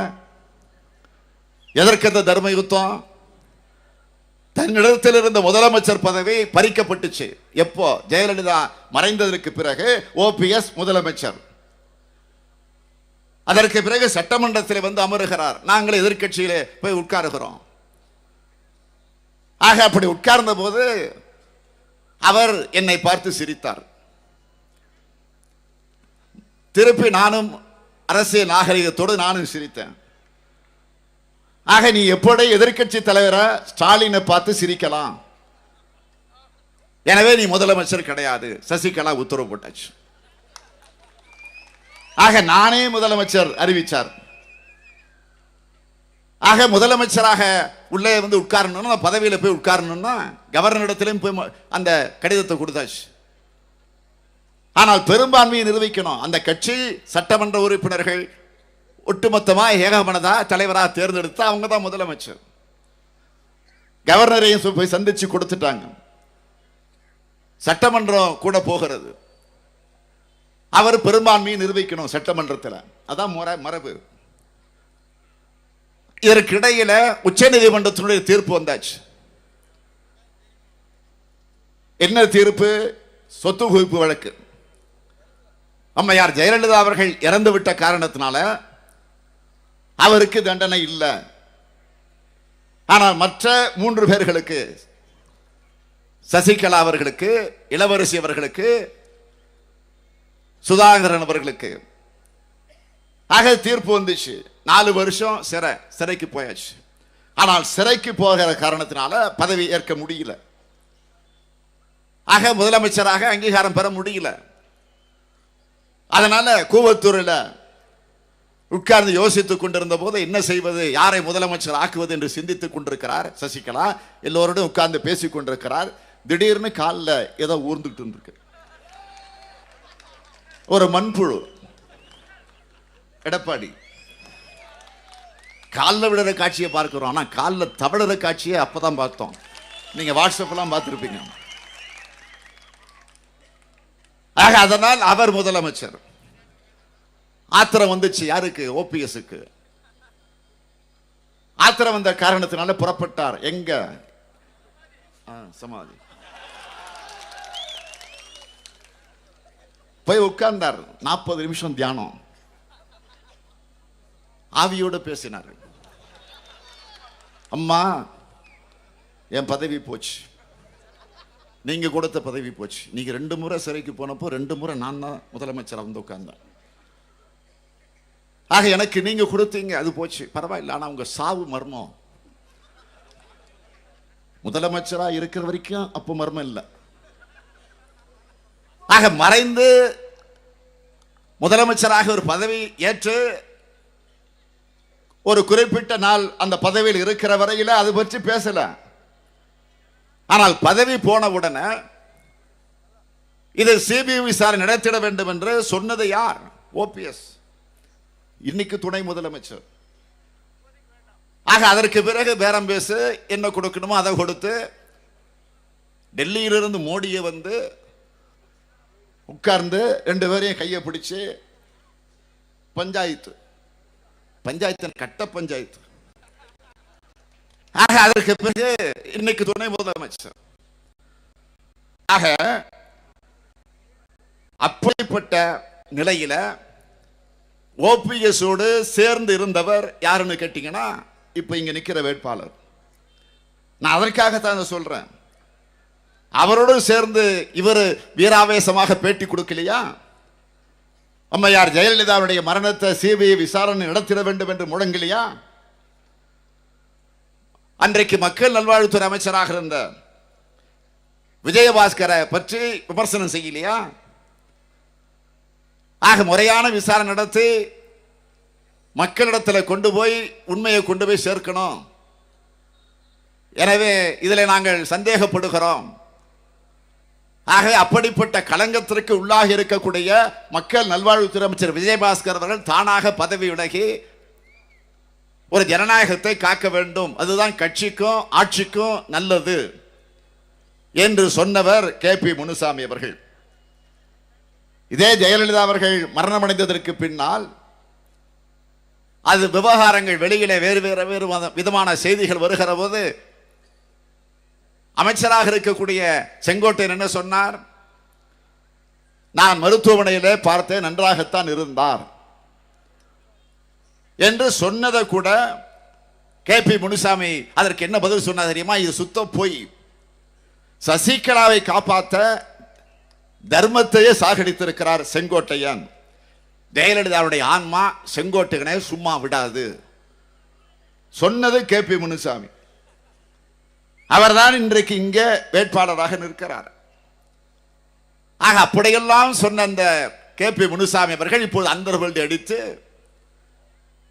எதற்கு அந்த தர்ம யுத்தம்? தன்னிடத்தில் இருந்த முதலமைச்சர் பதவி பறிக்கப்பட்டுச்சு. எப்போ? ஜெயலலிதா மறைந்ததற்கு பிறகு ஓபிஎஸ் முதலமைச்சர். அதற்கு பிறகு சட்டமன்றத்தில் வந்து அமருகிறார், நாங்கள் எதிர்கட்சியிலே போய் உட்காருகிறோம். ஆக அப்படி உட்கார்ந்த போது அவர் என்னை பார்த்து சிரித்தார். திருப்பி நானும் அரசியல் நாகரிகத்தோடு நானும் சிரித்தேன். ஆக நீ எப்படி எதிர்கட்சி தலைவரை ஸ்டாலினை பார்த்து சிரிக்கலாம்? எனவே நீ முதலமைச்சர் கிடையாது, சசிகலா உத்தரவு போட்டாச்சு. ஆக நானே முதலமைச்சர் அறிவிச்சார். ஆக முதலமைச்சராக உள்ளே வந்து உட்காரணும்னா பதவியில் போய் உட்காரணும்னா கவர்னரிடத்திலும் போய் அந்த கடிதத்தை கொடுத்தாச்சு. ஆனால் பெரும்பான்மையை நிரூபிக்கணும். அந்த கட்சி சட்டமன்ற உறுப்பினர்கள் ஒட்டுமொத்தமாக ஏகமனதா தலைவராக தேர்ந்தெடுத்து அவங்க தான் முதலமைச்சர். கவர்னரையும் போய் சந்திச்சு கொடுத்துட்டாங்க. சட்டமன்றம் கூட போகிறது. அவர் பெரும்பான்மையை நிரூபிக்கணும் சட்டமன்றத்தில். அதான் மரபு. இதற்கிடையில உச்ச நீதிமன்றத்தினுடைய தீர்ப்பு வந்தாச்சு. என்ன தீர்ப்பு? சொத்து குவிப்பு வழக்கு. அம்மையார் ஜெயலலிதா அவர்கள் இறந்து விட்ட காரணத்தினால அவருக்கு தண்டனை இல்லை. ஆனால் மற்ற 3 பேர்களுக்கு, சசிகலா அவர்களுக்கு, இளவரசி அவர்களுக்கு, சுதாகரன் அவர்களுக்கு ஆக தீர்ப்பு வந்துச்சு. 4 வருஷம் சிறைக்கு போயாச்சு. ஆனால் சிறைக்கு போகிற காரணத்தினால பதவி ஏற்க முடியல. ஆக முதலமைச்சராக அங்கீகாரம் பெற முடியல. அதனால கூவத்தூரில் உட்கார்ந்து யோசித்துக் கொண்டிருந்த போது என்ன செய்வது, யாரை முதலமைச்சர் ஆக்குவது என்று சிந்தித்துக் கொண்டிருக்கிறார் சசிகலா. எல்லோருடன் உட்கார்ந்து பேசிக் கொண்டிருக்கிறார். திடீர்னு காலில் ஏதோ ஊர்ந்துட்டு இருக்கு. ஒரு மண்புழு. எடப்பாடி காலில் விடுற காட்சியை பார்க்கிறோம். ஆனா காலில் தவழுற காட்சியை அப்பதான் பார்த்தோம். நீங்க வாட்ஸ்அப்லாம் பார்த்திருப்பீங்க. ஆக அதனால் அவர் முதலமைச்சர். ஆத்திரம் வந்துச்சு. யாருக்கு? ஓபிஎஸ்க்கு. ஆத்திரம் வந்த காரணத்தினால புறப்பட்டார். எங்க? சமாதி போய் உட்கார்ந்தார். 40 நிமிஷம் தியானம். ஆவியோடு பேசினார். அம்மா, என் பதவி போச்சு, நீங்க கொடுத்த பதவி போச்சு. நீங்க 2 முறை சிறைக்கு போனப்போ 2 முறை நான் தான் முதலமைச்சர் வந்து உட்கார்ந்தேன். ஆக எனக்கு நீங்க கொடுத்தீங்க, அது போச்சு, பரவாயில்ல. ஆனா உங்க சாவு மர்மம். முதலமைச்சரா இருக்கிற வரைக்கும் அப்போ மர்மம் இல்லை. ஆக மறைந்து முதலமைச்சராக ஒரு பதவி ஏற்று ஒரு குறிப்பிட்ட நாள் அந்த பதவியில் இருக்கிற வரையில அது பற்றி பேசல. ஆனால் பதவி போன உடனே இதை சிபிஐ விசாரணை நடத்திட வேண்டும் என்று சொன்னது யார்? ஓபிஎஸ், இன்னைக்கு துணை முதலமைச்சர். ஆக அதற்கு பிறகு பேரம் பேசு, என்ன கொடுக்கணுமோ அதை கொடுத்து டெல்லியிலிருந்து மோடியை வந்து உட்கார்ந்து 2 பேரையும் கையை பிடிச்சு பஞ்சாயத்து கட்ட பஞ்சாயத்து. ஆக அதற்கு பிறகு இன்னைக்கு துணை முதலமைச்சர். ஆக அப்படிப்பட்ட நிலையில ஓபிஎஸோடு சேர்ந்து இருந்தவர் யாருன்னு கேட்டீங்கன்னா இப்ப இங்க நிக்கிற வேட்பாளர். நான் அதற்காகத்தான் சொல்றேன். அவரோடு சேர்ந்து இவர் வீராவேசமாக பேட்டி கொடுக்கலையா? அம்மையார் ஜெயலலிதாவுடைய மரணத்தை சிபிஐ விசாரணை நடத்திட வேண்டும் என்று முழங்கலையா? அன்றைக்கு மக்கள் நல்வாழ்வுத்துறை அமைச்சராக இருந்த விஜயபாஸ்கரை பற்றி விமர்சனம் செய்யலையா? ஆக முறையான விசாரணை நடத்தி மக்களிடத்தில் கொண்டு போய் உண்மையை கொண்டு போய் சேர்க்கணும். எனவே இதில் நாங்கள் சந்தேகப்படுகிறோம். ஆக அப்படிப்பட்ட களங்கத்திற்கு உள்ளாகி இருக்கக்கூடிய மக்கள் நல்வாழ்வுத்துறை அமைச்சர் விஜயபாஸ்கர் அவர்கள் தானாக பதவி விலகி ஒரு ஜனநாயகத்தை காக்க வேண்டும், அதுதான் கட்சிக்கும் ஆட்சிக்கும் நல்லது என்று சொன்னவர் KP முனுசாமி அவர்கள். இதே ஜெயலலிதா அவர்கள் மரணமடைந்ததற்கு பின்னால் அது விவகாரங்கள் வெளியிலே வேறு விதமான செய்திகள் வருகிற போது அமைச்சராக இருக்கக்கூடிய செங்கோட்டையன் என்ன சொன்னார்? நான் மருத்துவமனையிலே பார்த்தேன், நன்றாகத்தான் இருந்தார் என்று சொன்னதை கூட KP முனுசாமி அதற்கு என்ன பதில் சொன்னார் தெரியுமா? இது சுத்த போய். சசிகலாவை காப்பாற்ற தர்மத்தையே சாகடித்திருக்கிறார் செங்கோட்டையன். ஜெயலலிதாவுடைய ஆன்மா செங்கோட்டையனை சும்மா விடாது சொன்னது KP முனுசாமி. அவர்தான் இன்றைக்கு இங்கே வேட்பாளராக நிற்கிறார். ஆக அப்படியெல்லாம் சொன்ன அந்த KP முனுசாமி அவர்கள் இப்போது அண்டர்வேல்டு அடித்து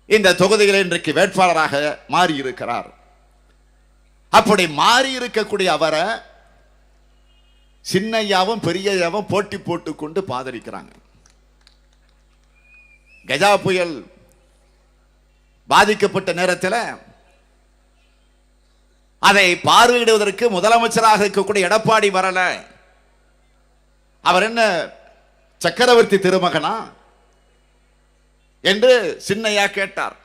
இந்த தொகுதியில் இன்றைக்கு வேட்பாளராக மாறி இருக்கிறார். அப்படி மாறி இருக்கக்கூடிய அவரை சின்னையாவும் பெரியையாவும் போட்டி போட்டுக் கொண்டு பாதரிக்கிறாங்க. கஜா புயல் பாதிக்கப்பட்ட நேரத்தில் அதை பார்வையிடுவதற்கு முதலமைச்சராக இருக்கக்கூடிய எடப்பாடி வரல. அவர் என்ன சக்கரவர்த்தி திருமகனா என்று சின்னையா கேட்டார்.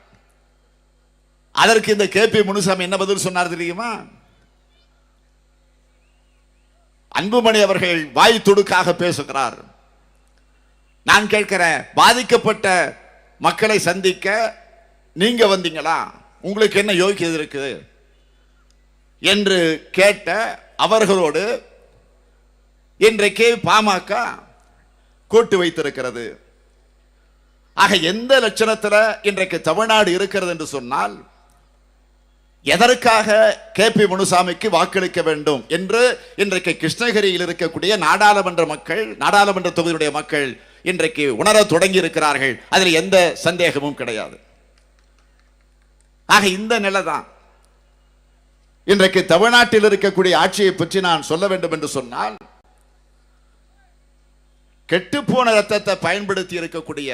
அதற்கு இந்த KP முனுசாமி என்ன பதில் சொன்னார் தெரியுமா? அன்புமணி அவர்கள் வாய் துடுக்காக பேசுகிறார். நான் கேட்கிறேன், பாதிக்கப்பட்ட மக்களை சந்திக்க நீங்க வந்தீங்களா? உங்களுக்கு என்ன யோகியது இருக்கு என்று கேட்ட அவர்களோடு இன்றைக்கு பாமக கூட்டு வைத்திருக்கிறது. ஆக எந்த லட்சணத்தில் இன்றைக்கு தமிழ்நாடு இருக்கிறது என்று சொன்னால், எதற்காக KP முனுசாமிக்கு வாக்களிக்க வேண்டும் என்று இன்றைக்கு கிருஷ்ணகிரியில் இருக்கக்கூடிய நாடாளுமன்ற மக்கள், நாடாளுமன்ற தொகுதியுடைய மக்கள் இன்றைக்கு உணர தொடங்கி இருக்கிறார்கள். அதில் எந்த சந்தேகமும் கிடையாது. ஆக இந்த நிலை தான் இன்றைக்கு தமிழ்நாட்டில் இருக்கக்கூடிய ஆட்சியை பற்றி நான் சொல்ல வேண்டும் என்று சொன்னால், கெட்டுப்போன ரத்தத்தை பயன்படுத்தி இருக்கக்கூடிய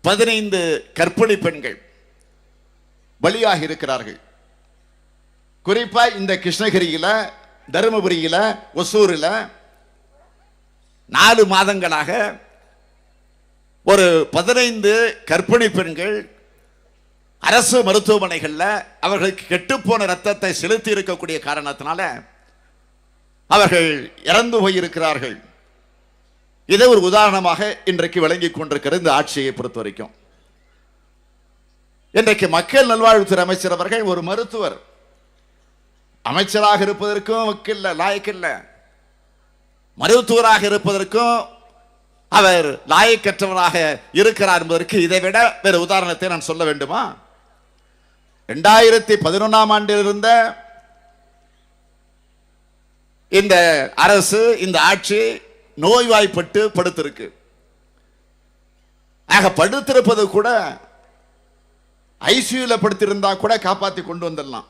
15 கர்ப்பிணி பெண்கள் பலியாகி இருக்கிறார்கள். குறிப்பா இந்த கிருஷ்ணகிரியில, தருமபுரியில, ஒசூரில் 4 மாதங்களாக ஒரு 15 கர்ப்பிணி பெண்கள் அரசு மருத்துவமனைகளில் அவர்களுக்கு கெட்டுப்போன ரத்தத்தை செலுத்தி இருக்கக்கூடிய காரணத்தினால அவர்கள் இறந்து போயிருக்கிறார்கள். இதை ஒரு உதாரணமாக இன்றைக்கு விளங்கிக் கொண்டிருக்கிற இந்த ஆட்சியை பொறுத்த வரைக்கும், இன்றைக்கு மக்கள் நல்வாழ்வுத்துறை அமைச்சர் அவர்கள் ஒரு மருத்துவர், அமைச்சராக இருப்பதற்கும் வக்கில்ல, லாயக்கில்ல, மருத்துவராக இருப்பதற்கும் அவர் லாயக்கற்றவராக இருக்கிறார் என்பதற்கு இதை விட வேறு உதாரணத்தை நான் சொல்ல வேண்டுமா? 2011ஆம் ஆண்டில் இருந்த இந்த அரசு, இந்த ஆட்சி நோய்வாய்ப்பட்டு படுத்திருக்கு. ஆக படுத்திருப்பது கூட ஐசியூல படுத்திருந்தா கூட காப்பாற்றி கொண்டு வந்துடலாம்,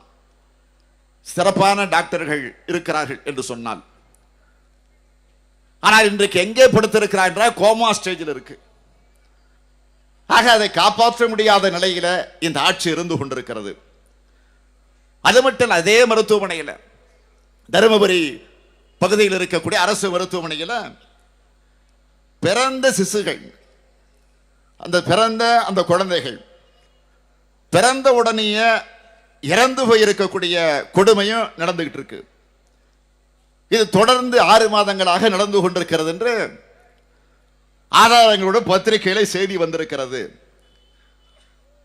சிறப்பான டாக்டர்கள் இருக்கிறார்கள் என்று சொன்னால். ஆனால் இன்றைக்கு எங்கே படுத்திருக்கிறார் என்றால் கோமா ஸ்டேஜில் இருக்கு. ஆக அதை காப்பாற்ற முடியாத நிலையில இந்த ஆட்சி இருந்து கொண்டிருக்கிறது. அது மட்டும் அதே மருத்துவமனையில், தருமபுரி பகுதியில் இருக்கக்கூடிய அரசு மருத்துவமனையில் பிறந்த சிசுகள், அந்த குழந்தைகள் பிறந்த உடனேயே இறந்து போயிருக்கக்கூடிய கொடுமையும் நடந்துகிட்டு இருக்கு. இது தொடர்ந்து 6 மாதங்களாக நடந்து கொண்டிருக்கிறது என்று ஆதாரங்களோட பத்திரிகையில செய்தி வந்திருக்கிறது.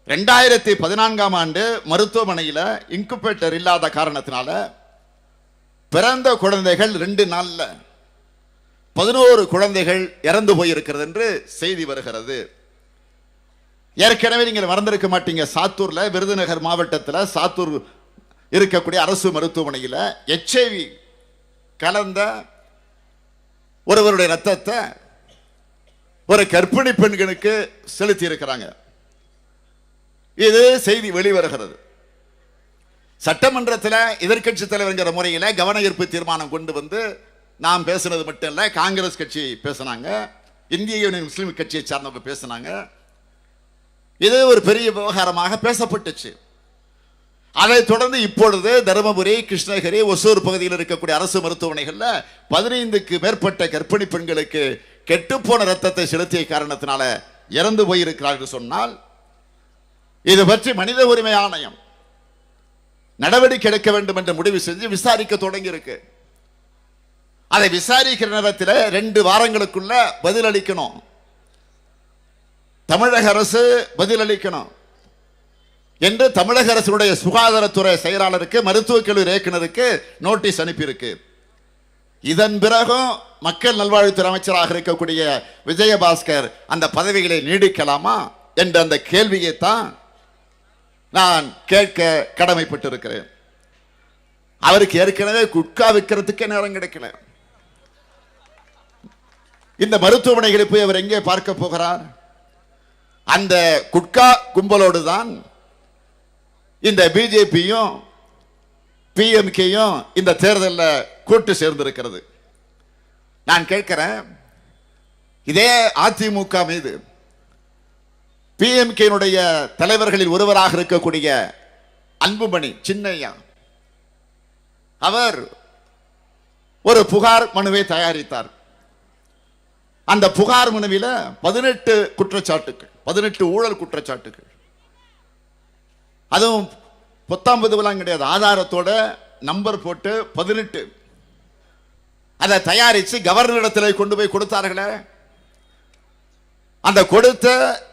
2014ஆம் ஆண்டு மருத்துவமனையில் இன்குபேட்டர் இல்லாத காரணத்தினால பிறந்த குழந்தைகள் 2 நாள்ல 11 குழந்தைகள் இறந்து போயிருக்கிறது என்று செய்தி வருகிறது. ஏற்கனவே நீங்கள் மறந்திருக்க மாட்டீங்க, சாத்தூர்ல, விருதுநகர் மாவட்டத்தில் சாத்தூர் இருக்கக்கூடிய அரசு மருத்துவமனையில் HIV கலந்த ஒருவருடைய ரத்தத்தை ஒரு கர்ப்பிணி பெண்களுக்கு செலுத்தி இருக்கிறாங்க. இது செய்தி வெளிவருகிறது. சட்டமன்றத்தில் எதிர்கட்சி தலைவர்கிற முறையில் கவன ஈர்ப்பு தீர்மானம் கொண்டு வந்து நாம் பேசுனது மட்டும் இல்லை, காங்கிரஸ் கட்சி பேசினாங்க, இந்திய யூனியன் முஸ்லீம் கட்சியை சார்ந்தவங்க பேசினாங்க. இது ஒரு பெரிய விவகாரமாக பேசப்பட்டுச்சு. அதைத் தொடர்ந்து இப்பொழுது தருமபுரி, கிருஷ்ணகிரி, ஒசூர் பகுதியில் இருக்கக்கூடிய அரசு மருத்துவமனைகளில் 15க்கு மேற்பட்ட கர்ப்பிணி பெண்களுக்கு கெட்டுப்போன ரத்தத்தை செலுத்திய காரணத்தினால இறந்து போயிருக்கிறார்கள் சொன்னால், இது பற்றி மனித உரிமை ஆணையம் நடவடிக்கை எடுக்க வேண்டும் என்று முடிவு செஞ்சு விசாரிக்க தொடங்கி இருக்கு. அதை விசாரிக்கிற நேரத்தில் 2 வாரங்களுக்குள்ள பதிலளிக்கணும், தமிழக அரசு பதிலளிக்கணும் என்று தமிழக அரசுடைய சுகாதாரத்துறை செயலாளருக்கு, மருத்துவக் கல்லூரி இயக்குநருக்கு நோட்டீஸ் அனுப்பியிருக்கு. இதன் பிறகும் மக்கள் நல்வாழ்வுத்துறை அமைச்சராக இருக்கக்கூடிய விஜயபாஸ்கர் அந்த பதவிகளை நீடிக்கலாமா என்ற அந்த கேள்வியை தான் நான் கேட்க கடமைப்பட்டிருக்கிறேன். அவருக்கு ஏற்கனவே குட்கா விற்கிறதுக்கே நேரம் கிடைக்கல. இந்த மருத்துவமனைகளை போய் அவர் எங்கே பார்க்க போகிறார்? அந்த குட்கா கும்பலோடு தான் இந்த பிஜேபியும் பிஎம்கேயும் இந்த தேர்தலில் கூட்டு சேர்ந்திருக்கிறது. நான் கேட்கிறேன், இதே அதிமுக மீது பிஎம்கேனுடைய தலைவர்களில் ஒருவராக இருக்கக்கூடிய அன்புமணி சின்னையா அவர் ஒரு புகார் மனுவை தயாரித்தார். அந்த புகார் மனுவில் 18 குற்றச்சாட்டுகள், 18 ஊழல் குற்றச்சாட்டுகள், அதுவும் 19 கிடையாது, ஆதாரத்தோட நம்பர் போட்டு 18 அதை தயாரித்து கவர்னரிடத்தில் கொண்டு போய் கொடுத்தார்களே. அந்த கொடுத்த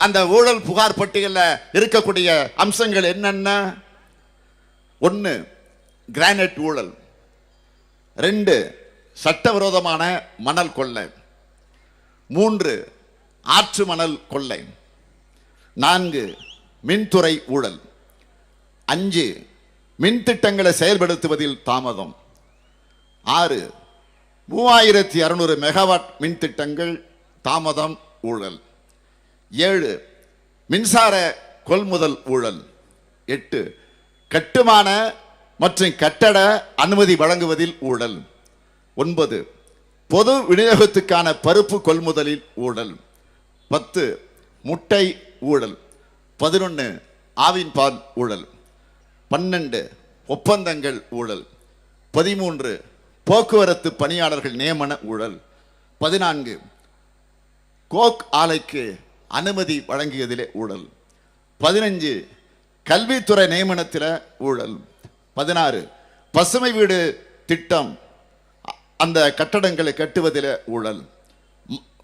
அந்த ஊழல் புகார் பட்டியலில் இருக்கக்கூடிய அம்சங்கள் என்னென்ன? 1 கிரானைட் ஊழல், 2 சட்டவிரோதமான மணல் கொள்ளை, 3 ஆற்று மணல் கொள்ளை, 4 மின்துறை ஊழல், 5 மின் திட்டங்களை செயல்படுத்துவதில் தாமதம், 6 3600 மெகாவாட் மின் திட்டங்கள் தாமதம் ஊழல், 7 மின்சார கொள்முதல் ஊழல், 8 கட்டுமான மற்றும் கட்டட அனுமதி வழங்குவதில் ஊழல், 9 பொது விநியோகத்துக்கான பருப்பு கொள்முதலில் ஊழல், 10 முட்டை ஊழல், 11 ஆவின் பால் ஊழல், 12 ஒப்பந்தங்கள் ஊழல், 13 போக்குவரத்து பணியாளர்கள் நியமன ஊழல், 14 கோக் ஆலைக்கு அனுமதி வழங்கியதிலே ஊழல், 15 கல்வித்துறை நியமனத்தில் ஊழல், 16 பசுமை வீடு திட்டம் அந்த கட்டடங்களை கட்டுவதில் ஊழல்,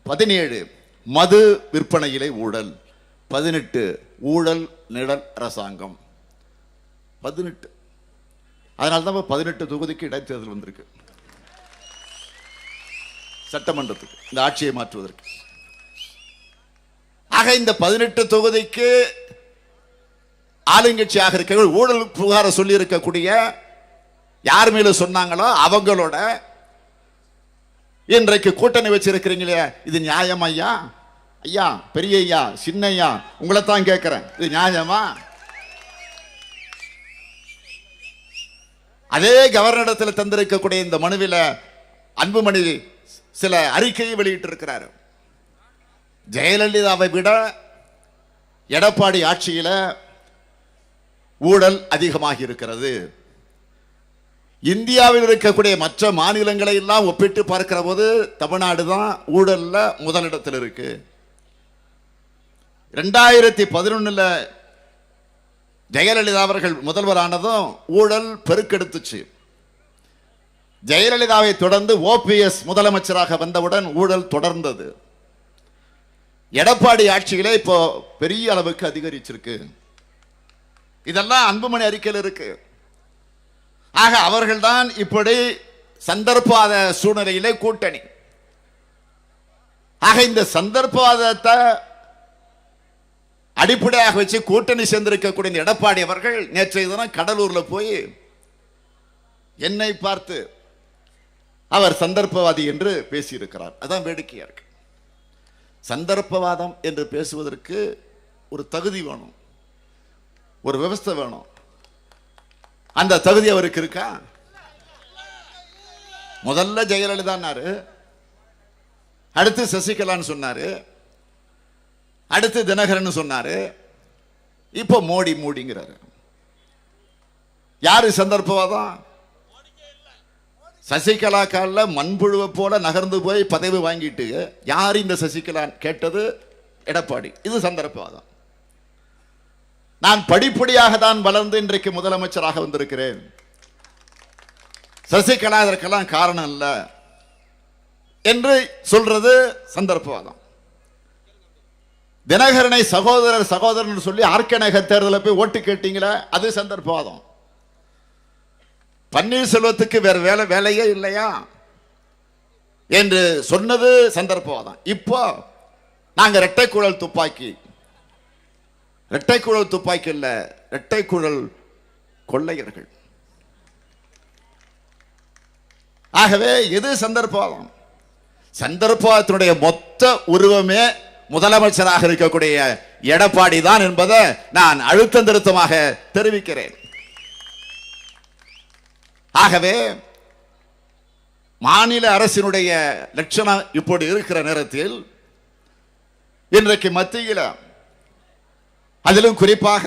17 மது விற்பனையிலே ஊழல், 18 ஊழல் நிழல் அரசாங்கம். 18. அதனால தான் 18 தொகுதிக்கு இடைத்தேர்தல் வந்திருக்கு சட்டமன்றத்துக்கு, இந்த ஆட்சியை மாற்றுவதற்கு. ஆக இந்த 18 தொகுதிக்கு ஆளுங்கட்சியாக இருக்க ஊழல் புகாரை சொல்லி இருக்கக்கூடிய யார் மேல சொன்னாங்களோ அவங்களோட இன்றைக்கு கூட்டணி வச்சிருக்கிறீங்களே, இது நியாயம் ஐயா? ஐயா, பெரிய ஐயா, சின்ன ஐயா, உங்களை தான் கேட்கிறேன், இது நியாயமா? அதே கவர்னரிடத்தில் தந்திருக்கக்கூடிய இந்த மனுவில் அன்புமணி சில அறிக்கையை வெளியிட்டு இருக்கிறார். ஜெயலலிதாவை விட எடப்பாடி ஆட்சியில் ஊழல் அதிகமாக இருக்கிறது. இந்தியாவில் இருக்கக்கூடிய மற்ற மாநிலங்களை எல்லாம் ஒப்பிட்டு பார்க்கிற போது தமிழ்நாடு தான் ஊழல்ல முதலிடத்தில் இருக்கு. 2011 ஜெயலலிதா அவர்கள் முதல்வரானதும் ஊழல் பெருக்கெடுத்துச்சு. ஜெயலலிதாவை தொடர்ந்து ஓபிஎஸ் முதலமைச்சராக வந்தவுடன் ஊழல் தொடர்ந்தது. எடப்பாடி ஆட்சியிலே இப்போ பெரிய அளவுக்கு அதிகரிச்சிருக்கு. இதெல்லாம் அன்புமணி அறிக்கையில் இருக்கு. ஆக அவர்கள்தான் இப்படி சந்தர்ப்பவாத சூழ்நிலையிலே கூட்டணி. ஆக இந்த சந்தர்ப்பவாதத்தை அடிப்படையாக வச்சு கூட்டணி சேர்ந்திருக்கக்கூடிய எடப்பாடி அவர்கள் நேற்றைய தினம் கடலூர்ல போய் என்னை பார்த்து அவர் சந்தர்ப்பவாதி என்று பேசியிருக்கிறார். அதான் வேடிக்கையா இருக்கு. சந்தர்ப்பவாதம் என்று பேசுவதற்கு ஒரு தகுதி வேணும், ஒரு விவஸ்தை வேணும். அந்த தகுதி அவருக்கு இருக்கா? முதல்ல ஜெயலலிதான்னாரு, அடுத்து சசிகலான்னு சொன்னாரு, அடுத்து தினகரன் சொன்னாரு, இப்போ மோடி மோடிங்கிறாரு. யாரு சந்தர்ப்பவாதம்? சசிகலா காலில் மண்புழுவை போல நகர்ந்து போய் பதவி வாங்கிட்டு யார் இந்த சசிகலா கேட்டது எடப்பாடி. இது சந்தர்ப்பவாதம். நான் படிப்படியாக தான் வளர்ந்து இன்றைக்கு முதலமைச்சராக வந்திருக்கிறேன், சசிகலா இதற்கெல்லாம் காரணம் இல்லை என்று சொல்றது சந்தர்ப்பவாதம். தினகரனை சகோதரர் சகோதரன் சொல்லி ஆர்கே நகர் தேர்தலில் போய் ஓட்டு கேட்டீங்களா, அது சந்தர்ப்பவாதம். பன்னீர்செல்வத்துக்கு வேற வேலையே இல்லையா என்று சொன்னது சந்தர்ப்பவாதம். இப்போ நாங்க இரட்டைக்குழல் துப்பாக்கி, இரட்டைக்குழல் துப்பாக்கி இல்ல, இரட்டைக்குழல் கொள்ளையர்கள். ஆகவே எது சந்தர்ப்பவாதம்? சந்தர்ப்பவாதத்தினுடைய மொத்த உருவமே முதலமைச்சராக இருக்கக்கூடிய எடப்பாடி தான் என்பதை நான் அழுத்தம் திருத்தமாக தெரிவிக்கிறேன். ஆகவே மாநில அரசினுடைய லட்சணம் இப்படி இருக்கிற நேரத்தில் இன்றைக்கு மத்தியில் அதிலும் குறிப்பாக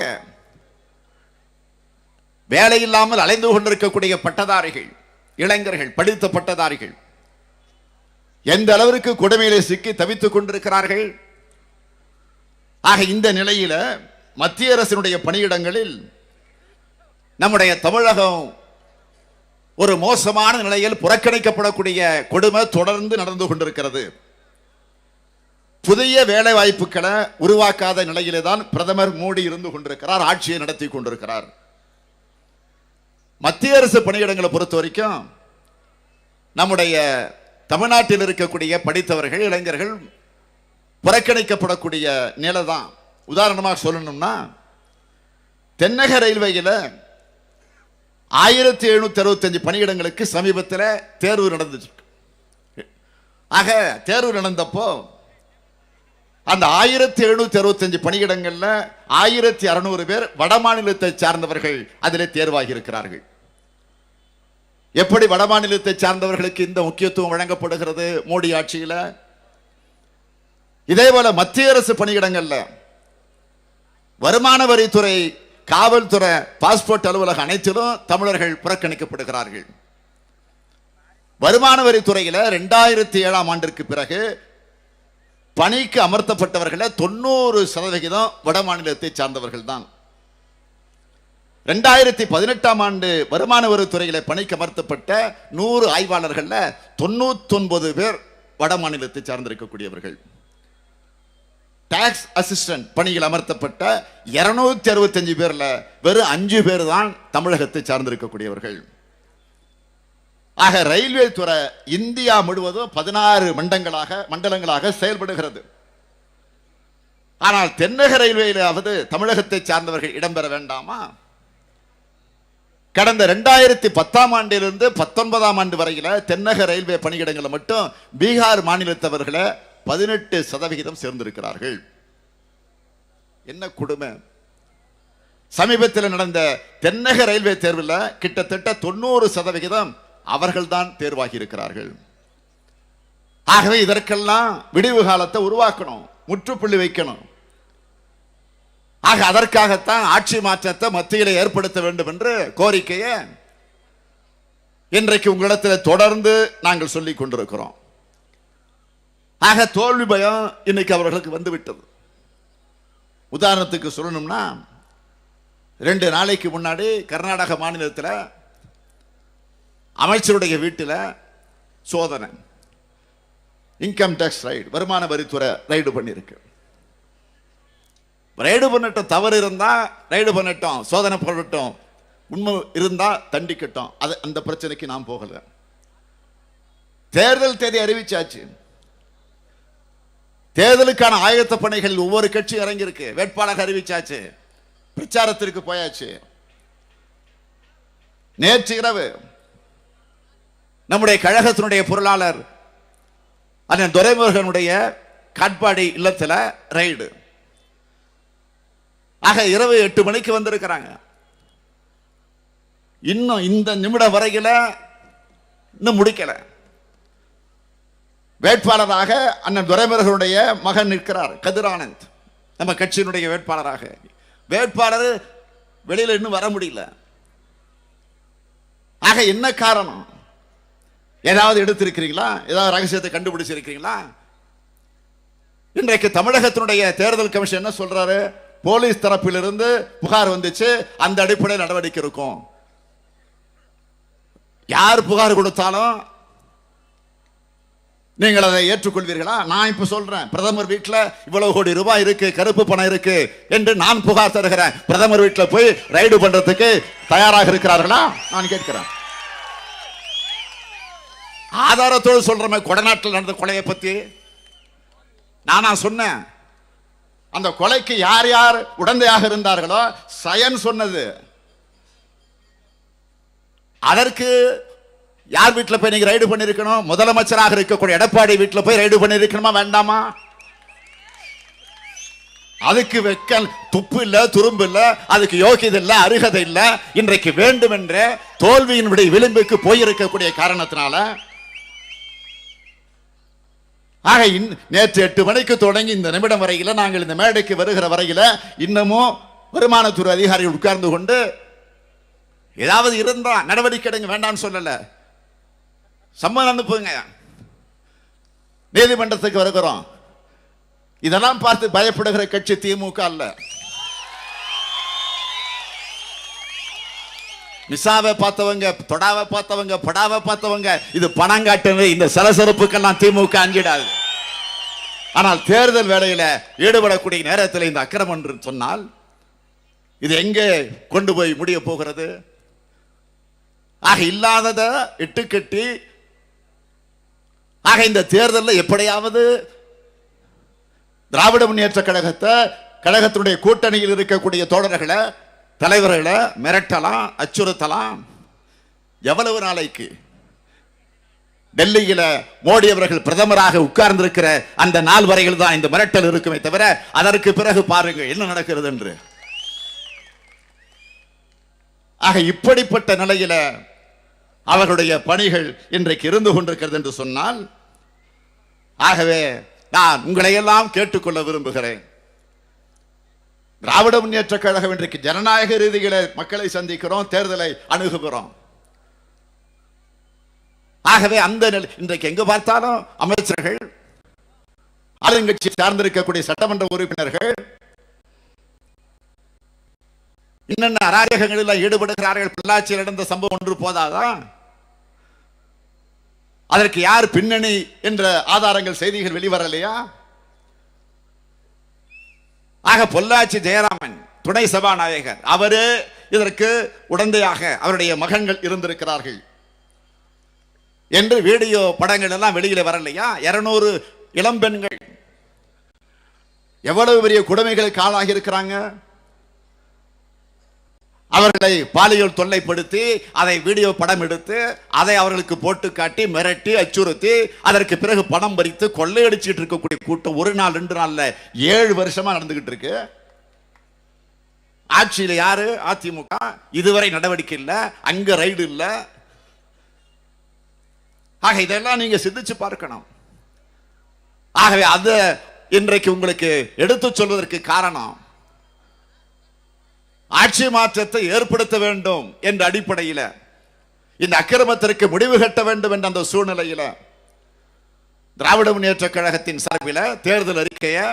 வேலை இல்லாமல் அலைந்து கொண்டிருக்கக்கூடிய பட்டதாரிகள், இளைஞர்கள், படித்த பட்டதாரிகள் எந்த அளவிற்கு கொடுமையிலே சிக்கி தவித்துக் கொண்டிருக்கிறார்கள். ஆக இந்த நிலையில மத்திய அரசினுடைய பணியிடங்களில் நம்முடைய தமிழகம் ஒரு மோசமான நிலையில் புறக்கணிக்கப்படக்கூடிய கொடுமை தொடர்ந்து நடந்து கொண்டிருக்கிறது. புதிய வேலை வாய்ப்புகளை உருவாக்காத நிலையிலே தான் பிரதமர் மோடி இருந்து கொண்டிருக்கிறார், ஆட்சியை நடத்தி கொண்டிருக்கிறார். மத்திய அரசு பணியிடங்களை பொறுத்த வரைக்கும் நம்முடைய தமிழ்நாட்டில் இருக்கக்கூடிய படித்தவர்கள், இளைஞர்கள் புறக்கணிக்கப்படக்கூடிய நிலை தான். உதாரணமாக சொல்லணும்னா தென்னக ரயில்வேயில் 1765 பணியிடங்களுக்கு சமீபத்தில் தேர்வு நடந்துச்சு. ஆக தேர்வு நடந்தப்போ அந்த 1765 பணியிடங்கள்ல 1600 பேர் வட மாநிலத்தை சார்ந்தவர்கள் அதிலே தேர்வாகி இருக்கிறார்கள். எப்படி வட மாநிலத்தை சார்ந்தவர்களுக்கு இந்த முக்கியத்துவம் வழங்கப்படுகிறது மோடி ஆட்சியில்? இதே போல மத்திய அரசு பணியிடங்கள்ல வருமான வரித்துறை, காவல்துறை, பாஸ்போர்ட் அலுவலகம் அனைத்திலும் தமிழர்கள் புறக்கணிக்கப்படுகிறார்கள். வருமான வரித்துறையில் 2007ஆம் ஆண்டிற்கு பிறகு பணிக்கு அமர்த்தப்பட்டவர்கள் 90% வட மாநிலத்தை சார்ந்தவர்கள் தான். 2018ஆம் ஆண்டு வருமான வரித்துறையில் பணிக்கு அமர்த்தப்பட்ட 100 ஆய்வாளர்கள் 99 பேர் வட மாநிலத்தை சார்ந்திருக்கக்கூடியவர்கள். டாக்ஸ் அசிஸ்டன்ட் பணியில் அமர்த்தப்பட்ட 265 பேர்ல வெறும் 5 பேர் தான் தமிழகத்தை சார்ந்திருக்கக்கூடியவர்கள். ஆக ரயில்வே துறை இந்தியா முழுவதும் 16 மண்டலங்களாக செயல்படுகிறது. ஆனால் தென்னக ரயில்வேயிலாவது தமிழகத்தை சார்ந்தவர்கள் இடம்பெற வேண்டாமா? கடந்த 2010ஆம் ஆண்டிலிருந்து 19ஆம் ஆண்டு வரையில தென்னக ரயில்வே பணியிடங்களை மட்டும் பீகார் மாநிலத்தவர்களை 18% சேர்ந்திருக்கிறார்கள். என்ன கொடுமை! சமீபத்தில் நடந்த தென்னக ரயில்வே தேர்வில் கிட்டத்தட்ட 90% அவர்கள்தான் தேர்வாகி இருக்கிறார்கள். ஆகவே இதற்கெல்லாம் விடிவு காலத்தை உருவாக்கணும், முற்றுப்புள்ளி வைக்கணும். ஆக அதற்காகத்தான் ஆட்சி மாற்றத்தை மத்தியில் ஏற்படுத்த வேண்டும் என்று கோரிக்கையை இன்றைக்கு உங்களிடத்தில் தொடர்ந்து நாங்கள் சொல்லிக் கொண்டிருக்கிறோம். ஆக தோல்வி பயம் இன்னைக்கு அவர்களுக்கு வந்துவிட்டது. உதாரணத்துக்கு சொல்லணும்னா 2 நாளைக்கு முன்னாடி கர்நாடக மாநிலத்தில் அமைச்சருடைய வீட்டில் சோதனை, இன்கம் டாக்ஸ் ரைடு, வருமான வரித்துறை ரைடு பண்ணியிருக்கு. ரைடு பண்ணட்டும், தவறு இருந்தா ரைடு பண்ணட்டும், சோதனை பண்ணட்டும், உண்மை இருந்தா தண்டிக்கட்டும், அது அந்த பிரச்சனைக்கு நாம் போகல. தேர்தல் தேதி அறிவிச்சாச்சு. தேர்தலுக்கான ஆயத்த பணிகள் ஒவ்வொரு கட்சி இறங்கியிருக்கு, வேட்பாளர் அறிவிச்சாச்சு, பிரச்சாரத்திற்கு போயாச்சு. நேற்று இரவு நம்முடைய கழகத்தினுடைய பொருளாளர் அண்ணன் துரைமுருகனுடைய காட்பாடி இல்லத்தில் ரைடு. ஆக இரவு 8 மணிக்கு வந்திருக்கிறாங்க. இன்னும் இந்த நிமிடம் வரையில இன்னும் முடிக்கல. வேட்பாளராக அண்ணன் துரைமுருகனுடைய மகன் நிற்கிறார், கதிரானந்த், நம்ம கட்சியினுடைய வேட்பாளராக. வேட்பாளர் வெளியில இன்னும் வர முடியல. ஆக என்ன காரணம்? ஏதாவது எடுத்திருக்கிறீங்களா? ஏதாவது ரகசியத்தை கண்டுபிடிச்சிருக்கிறீங்களா? இன்றைக்கு தமிழகத்தினுடைய தேர்தல் கமிஷன் என்ன சொல்றாரு? போலீஸ் தரப்பிலிருந்து புகார் வந்துச்சு, அந்த அடிப்படையில் நடவடிக்கை இருக்கும். யார் புகார் கொடுத்தாலும் நீங்கள் அதை ஏற்றுக்கொள்வீர்களா? நான் இப்ப சொல்றேன், பிரதமர் வீட்டில் இவ்வளவு கோடி ரூபாய் இருக்கு, கருப்பு பணம் இருக்கு என்று நான் புகார் தருகிறேன். பிரதமர் வீட்டில் போய் ரைடு பண்றதுக்கு தயாராக இருக்கிறார்களா? நான் கேட்கிறேன். ஆதாரத்தோடு சொல்றமே. கொடநாட்டில் நடந்த கொலையை பத்தி நானா சொன்னேன். அந்த கொலைக்கு யார் யார் உடந்தையாக இருந்தார்களோ சயன் சொன்னது. அதற்கு யார் வீட்டில் போய் நீங்க ரைடு பண்ணிருக்கணும்? முதலமைச்சராக இருக்கக்கூடிய எடப்பாடி வீட்டில் போய் ரைடு பண்ணிருக்கணுமா வேண்டாமா? அதுக்கு வெக்க துப்பு இல்ல, துரும்பு இல்ல, அதுக்கு யோகியதை இல்ல, அருகதை இல்ல. இன்றைக்கு வேண்டும் என்ற தோல்வியினுடைய விளிம்புக்கு போயிருக்கக்கூடிய காரணத்தினால ஆக நேற்று 8 மணிக்கு தொடங்கி இந்த நிமிடம் வரையில நாங்கள் இந்த மேடைக்கு வருகிற வரையில இன்னமும் வருமானத்துறை அதிகாரிகள் உட்கார்ந்து கொண்டு ஏதாவது இருந்தா நடவடிக்கை எடுங்க, வேண்டாம்னு சொல்லல, சம்மன் அனுப்புங்க, நீதிமன்றத்துக்கு வருகிறோம். இதெல்லாம் பார்த்து பயப்படுகிற கட்சி திமுக அல்ல. மிசாவை பார்த்தவங்க, தொடாவை பார்த்தவங்க, படாவை பார்த்தவங்க, இது பணம் காட்டுறது, இந்த சலசலப்புக்கெல்லாம் திமுக அஞ்சிடாது. ஆனால் தேர்தல் வேளையில ஈடுபடக்கூடிய நேரத்தில் இந்த அக்கிரமம் என்று சொன்னால் இது எங்கே கொண்டு போய் முடிய போகிறது? ஆக இல்லாததை இட்டுக்கட்டி ஆக இந்த தேர்தலில் எப்படியாவது திராவிட முன்னேற்ற கழகத்துடைய கூட்டணியில் இருக்கக்கூடிய தோழர்களை, தலைவர்களை மிரட்டலாம், அச்சுறுத்தலாம். எவ்வளவு நாளைக்கு? டெல்லியில மோடி அவர்கள் பிரதமராக உட்கார்ந்திருக்கிற அந்த நாள் வரையில் தான் இந்த மிரட்டல் இருக்குமே தவிர அதற்கு பிறகு பாருங்கள் என்ன நடக்கிறது என்று. ஆக இப்படிப்பட்ட நிலையில அவர்களுடைய பணிகள் இன்றைக்கு இருந்து கொண்டிருக்கிறது என்று சொன்னால், ஆகவே நான் உங்களை எல்லாம் கேட்டுக்கொள்ள விரும்புகிறேன். திராவிட முன்னேற்ற கழகம் இன்றைக்கு ஜனநாயக ரீதியில மக்களை சந்திக்கிறோம், தேர்தலை அணுகுகிறோம். ஆகவே அந்த இன்றைக்கு எங்கு பார்த்தாலும் அமைச்சர்கள், ஆளுங்கட்சி சார்ந்திருக்கக்கூடிய சட்டமன்ற உறுப்பினர்கள் இன்னென்ன அராஜகங்களில் ஈடுபடுகிறார்கள். பொள்ளாச்சியில் நடந்த சம்பவம் ஒன்று போதாதான்? அதற்கு யார் பின்னணி என்ற ஆதாரங்கள், செய்திகள் வெளிவரலையா? ஆக பொள்ளாச்சி ஜெயராமன் துணை சபாநாயகர், அவரு இதற்கு உடந்தையாக அவருடைய மகன்கள் இருந்திருக்கிறார்கள் என்று வீடியோ படங்கள் எல்லாம் வெளியில வரலையா? 200 இளம்பெண்கள் எவ்வளவு பெரிய கொடுமைகளுக்கு ஆளாகி இருக்கிறாங்க. அவர்களை பாலியல் தொல்லைப்படுத்தி அதை வீடியோ படம் எடுத்து அதை அவர்களுக்கு போட்டு காட்டி மிரட்டி அச்சுறுத்தி அதற்கு பிறகு பணம் பறித்து கொள்ளையடிச்சிட்டு இருக்கக்கூடிய கூட்டம் ஒரு நாள் 2 நாள்ல 7 வருஷமா நடந்துகிட்டு இருக்கு. ஆட்சியில் யாரு? அதிமுக. இதுவரை நடவடிக்கை இல்ல, அங்க ரைடு இல்ல. ஆக இதெல்லாம் நீங்க சிந்திச்சு பார்க்கணும். ஆகவே அது இன்றைக்கு உங்களுக்கு எடுத்து சொல்வதற்கு காரணம் ஆட்சி மாற்றத்தை ஏற்படுத்த வேண்டும் என்ற அடிப்படையில் இந்த அக்கிரமத்திற்கு முடிவு கட்ட வேண்டும் என்ற அந்த சூழ்நிலையில் திராவிட முன்னேற்ற கழகத்தின் சார்பில் தேர்தல் அறிக்கையை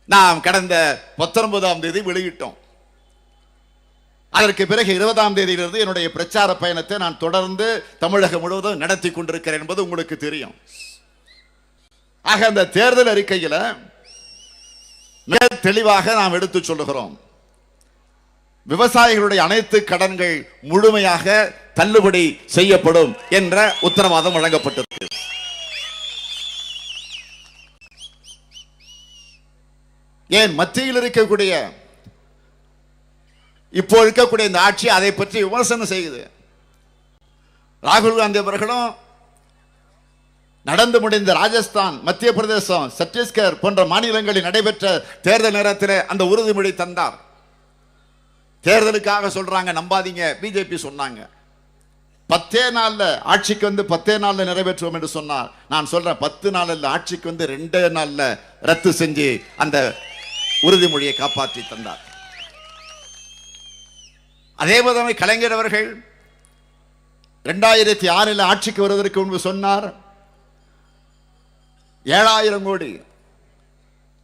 நாம் கடந்த 19ஆம் தேதி வெளியிட்டோம். அதற்கு பிறகு 20ஆம் தேதியிலிருந்து என்னுடைய பிரச்சார பயணத்தை நான் தொடர்ந்து தமிழகம் முழுவதும் நடத்தி கொண்டிருக்கிறேன் என்பது உங்களுக்கு தெரியும். ஆக அந்த தேர்தல் அறிக்கையில் மிக தெளிவாக நாம் எடுத்து சொல்லுகிறோம், விவசாயிகளுடைய அனைத்து கடன்கள் முழுமையாக தள்ளுபடி செய்யப்படும் என்ற உத்தரவாதம் வழங்கப்பட்டிருக்கு. ஏன் மத்தியில் இருக்கக்கூடிய இப்போ இருக்கக்கூடிய இந்த ஆட்சி அதை பற்றி விமர்சனம் செய்யுது. ராகுல் காந்தி அவர்களும் நடந்து முடிந்த ராஜஸ்தான், மத்திய பிரதேசம், சத்தீஸ்கர் போன்ற மாநிலங்களில் நடைபெற்ற தேர்தல் நேரத்தில் அந்த உறுதிமொழி தந்தார். தேர்தலுக்காக சொல்றாங்க, நம்பாதீங்க. பிஜேபி சொன்னாங்க 10 நாள்ல ஆட்சிக்கு வந்து 10 நாள்ல நிறைவேற்றுவோம் என்று சொன்னார். நான் சொல்றேன் 10 நாள் இல்ல, ஆட்சிக்கு வந்து 2 நாள்ல ரத்து செஞ்சு அந்த உறுதிமொழியை காப்பாற்றி தந்தார். அதே போல கலைஞர் அவர்கள் 2006 ஆட்சிக்கு வருவதற்கு முன்பு சொன்னார் 7000 கோடி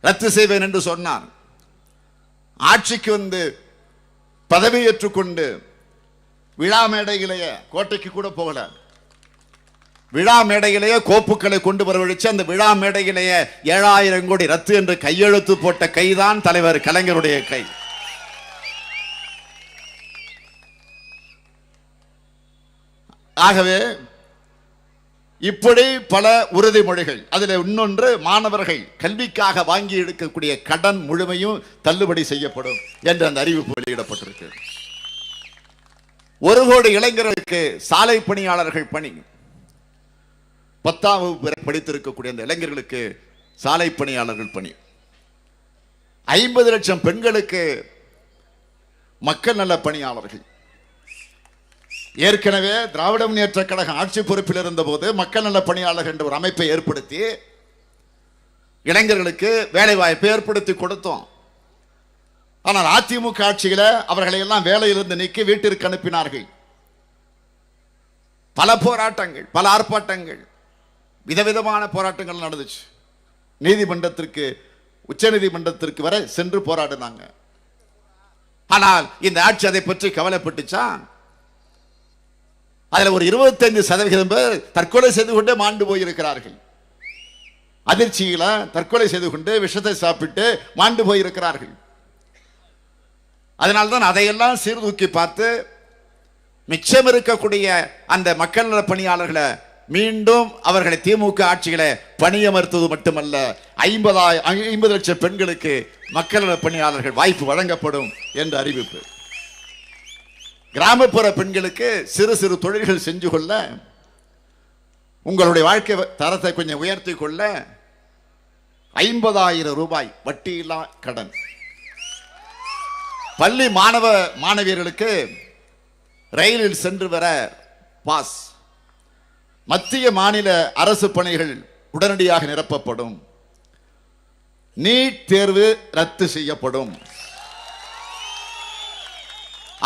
ரத்து செய்வேன் என்று சொன்னார். ஆட்சிக்கு வந்து பதவியேற்றுக் கொண்டு விழா மேடையிலேயே, கோட்டைக்கு கூட போகல, விழா மேடையிலேயே கோப்புக்களை கொண்டு வரவழைச்சு அந்த விழா மேடையிலேயே 7000 கோடி ரத்து என்று கையெழுத்து போட்ட கைதான் தலைவர் கலைஞருடைய கை. ஆகவே இப்படி பல உறுதிமொழிகள். அதில் இன்னொன்று, மாணவர்கள் கல்விக்காக வாங்கி எடுக்கக்கூடிய கடன் முழுமையும் தள்ளுபடி செய்யப்படும் என்று அந்த அறிவிப்பு வெளியிடப்பட்டிருக்கு. 1 கோடி இளைஞர்களுக்கு சாலை பணியாளர்கள் பணி, 10ஆம் வகுப்பு படித்திருக்கக்கூடிய அந்த இளைஞர்களுக்கு சாலை பணியாளர்கள் பணி, 50 லட்சம் பெண்களுக்கு மக்கள் நல பணியாளர்கள். ஏற்கனவே திராவிட முன்னேற்ற கழகம் ஆட்சி பொறுப்பில் இருந்த போது மக்கள் நல பணியாளர்கள் என்ற ஒரு அமைப்பை ஏற்படுத்தி இளைஞர்களுக்கு வேலை வாய்ப்பை ஏற்படுத்தி கொடுத்தோம். ஆனால் அதிமுக ஆட்சியில அவர்களை எல்லாம் வேலையிலிருந்து நீக்கி வீட்டிற்கு அனுப்பினார்கள். பல போராட்டங்கள், பல ஆர்ப்பாட்டங்கள், விதவிதமான போராட்டங்கள் நடந்துச்சு. நீதிமன்றத்திற்கு, உச்ச நீதிமன்றத்திற்கு வரை சென்று போராடினாங்க. ஆனால் இந்த ஆட்சி அதை பற்றி கவலைப்பட்டுச்சா? அதுல ஒரு 25% பேர் தற்கொலை செய்து கொண்டே மாண்டு போயிருக்கிறார்கள். அதிர்ச்சியில தற்கொலை செய்து கொண்டு விஷத்தை சாப்பிட்டு மாண்டு போயிருக்கிறார்கள். அதனால்தான் அதையெல்லாம் சீர்தூக்கி பார்த்து மிச்சம் இருக்கக்கூடிய அந்த மக்கள் நல பணியாளர்களை மீண்டும் அவர்களை திமுக ஆட்சிகளை பணியமர்த்தது மட்டுமல்ல, 50 லட்சம் பெண்களுக்கு மக்கள் நல பணியாளர்கள் வாய்ப்பு வழங்கப்படும் என்ற அறிவிப்பு. கிராமப்புற பெண்களுக்கு சிறு சிறு தொழில்கள் செஞ்சு கொள்ள, உங்களுடைய வாழ்க்கை தரத்தை கொஞ்சம் உயர்த்தி கொள்ள 50,000 ரூபாய் வட்டியில்லா கடன். பள்ளி மாணவ மாணவியர்களுக்கு ரயிலில் சென்று வர பாஸ். மத்திய மாநில அரசு பணிகள் உடனடியாக நிரப்பப்படும். நீட் தேர்வு ரத்து செய்யப்படும்.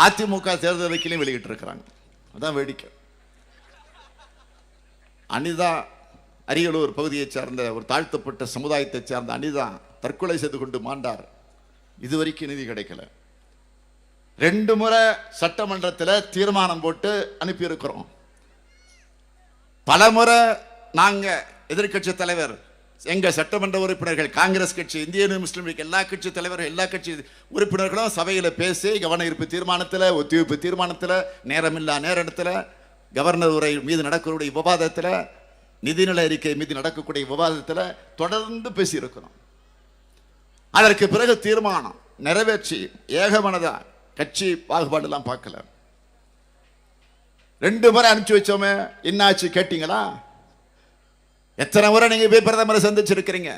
அதிமுக தேர்தல் அறிக்கையிலும் வெளியிட்டு இருக்கிறாங்க. அதான் வேடிக்கை. அனிதா, அரியலூர் பகுதியை சார்ந்த ஒரு தாழ்த்தப்பட்ட சமுதாயத்தை சார்ந்த அனிதா தற்கொலை செய்து கொண்டு மாண்டார். இதுவரைக்கும் நீதி கிடைக்கல. 2 முறை சட்டமன்றத்தில் தீர்மானம் போட்டு அனுப்பி இருக்கிறோம். பல முறை நாங்க எதிர்கட்சி தலைவர், எங்க சட்டமன்ற உறுப்பினர்கள், காங்கிரஸ் கட்சி, இந்திய முஸ்லிம் லீக், எல்லா கட்சி தலைவர்கள், எல்லா கட்சி உறுப்பினர்களும் சபையில பேசி கவன ஈர்ப்பு தீர்மானத்தில், ஒத்திவைப்பு தீர்மானத்தில், நேரமில்லா நேரத்தில், கவர்னர் உரை மீது நடக்கக்கூடிய விவாதத்தில், நிதிநிலை அறிக்கை மீது நடக்கக்கூடிய விவாதத்தில் தொடர்ந்து பேசி இருக்கிறோம். அதற்கு பிறகு தீர்மானம் நிறைவேற்றி ஏகமனதா, கட்சி பாகுபாடு எல்லாம் பார்க்கல. 2 முறை அனுப்பிச்சு வச்சோமே, என்னாச்சு கேட்டீங்களா? எத்தனை முறை நீங்க போய் பிரதமரை சந்திச்சிருக்கிறீங்க?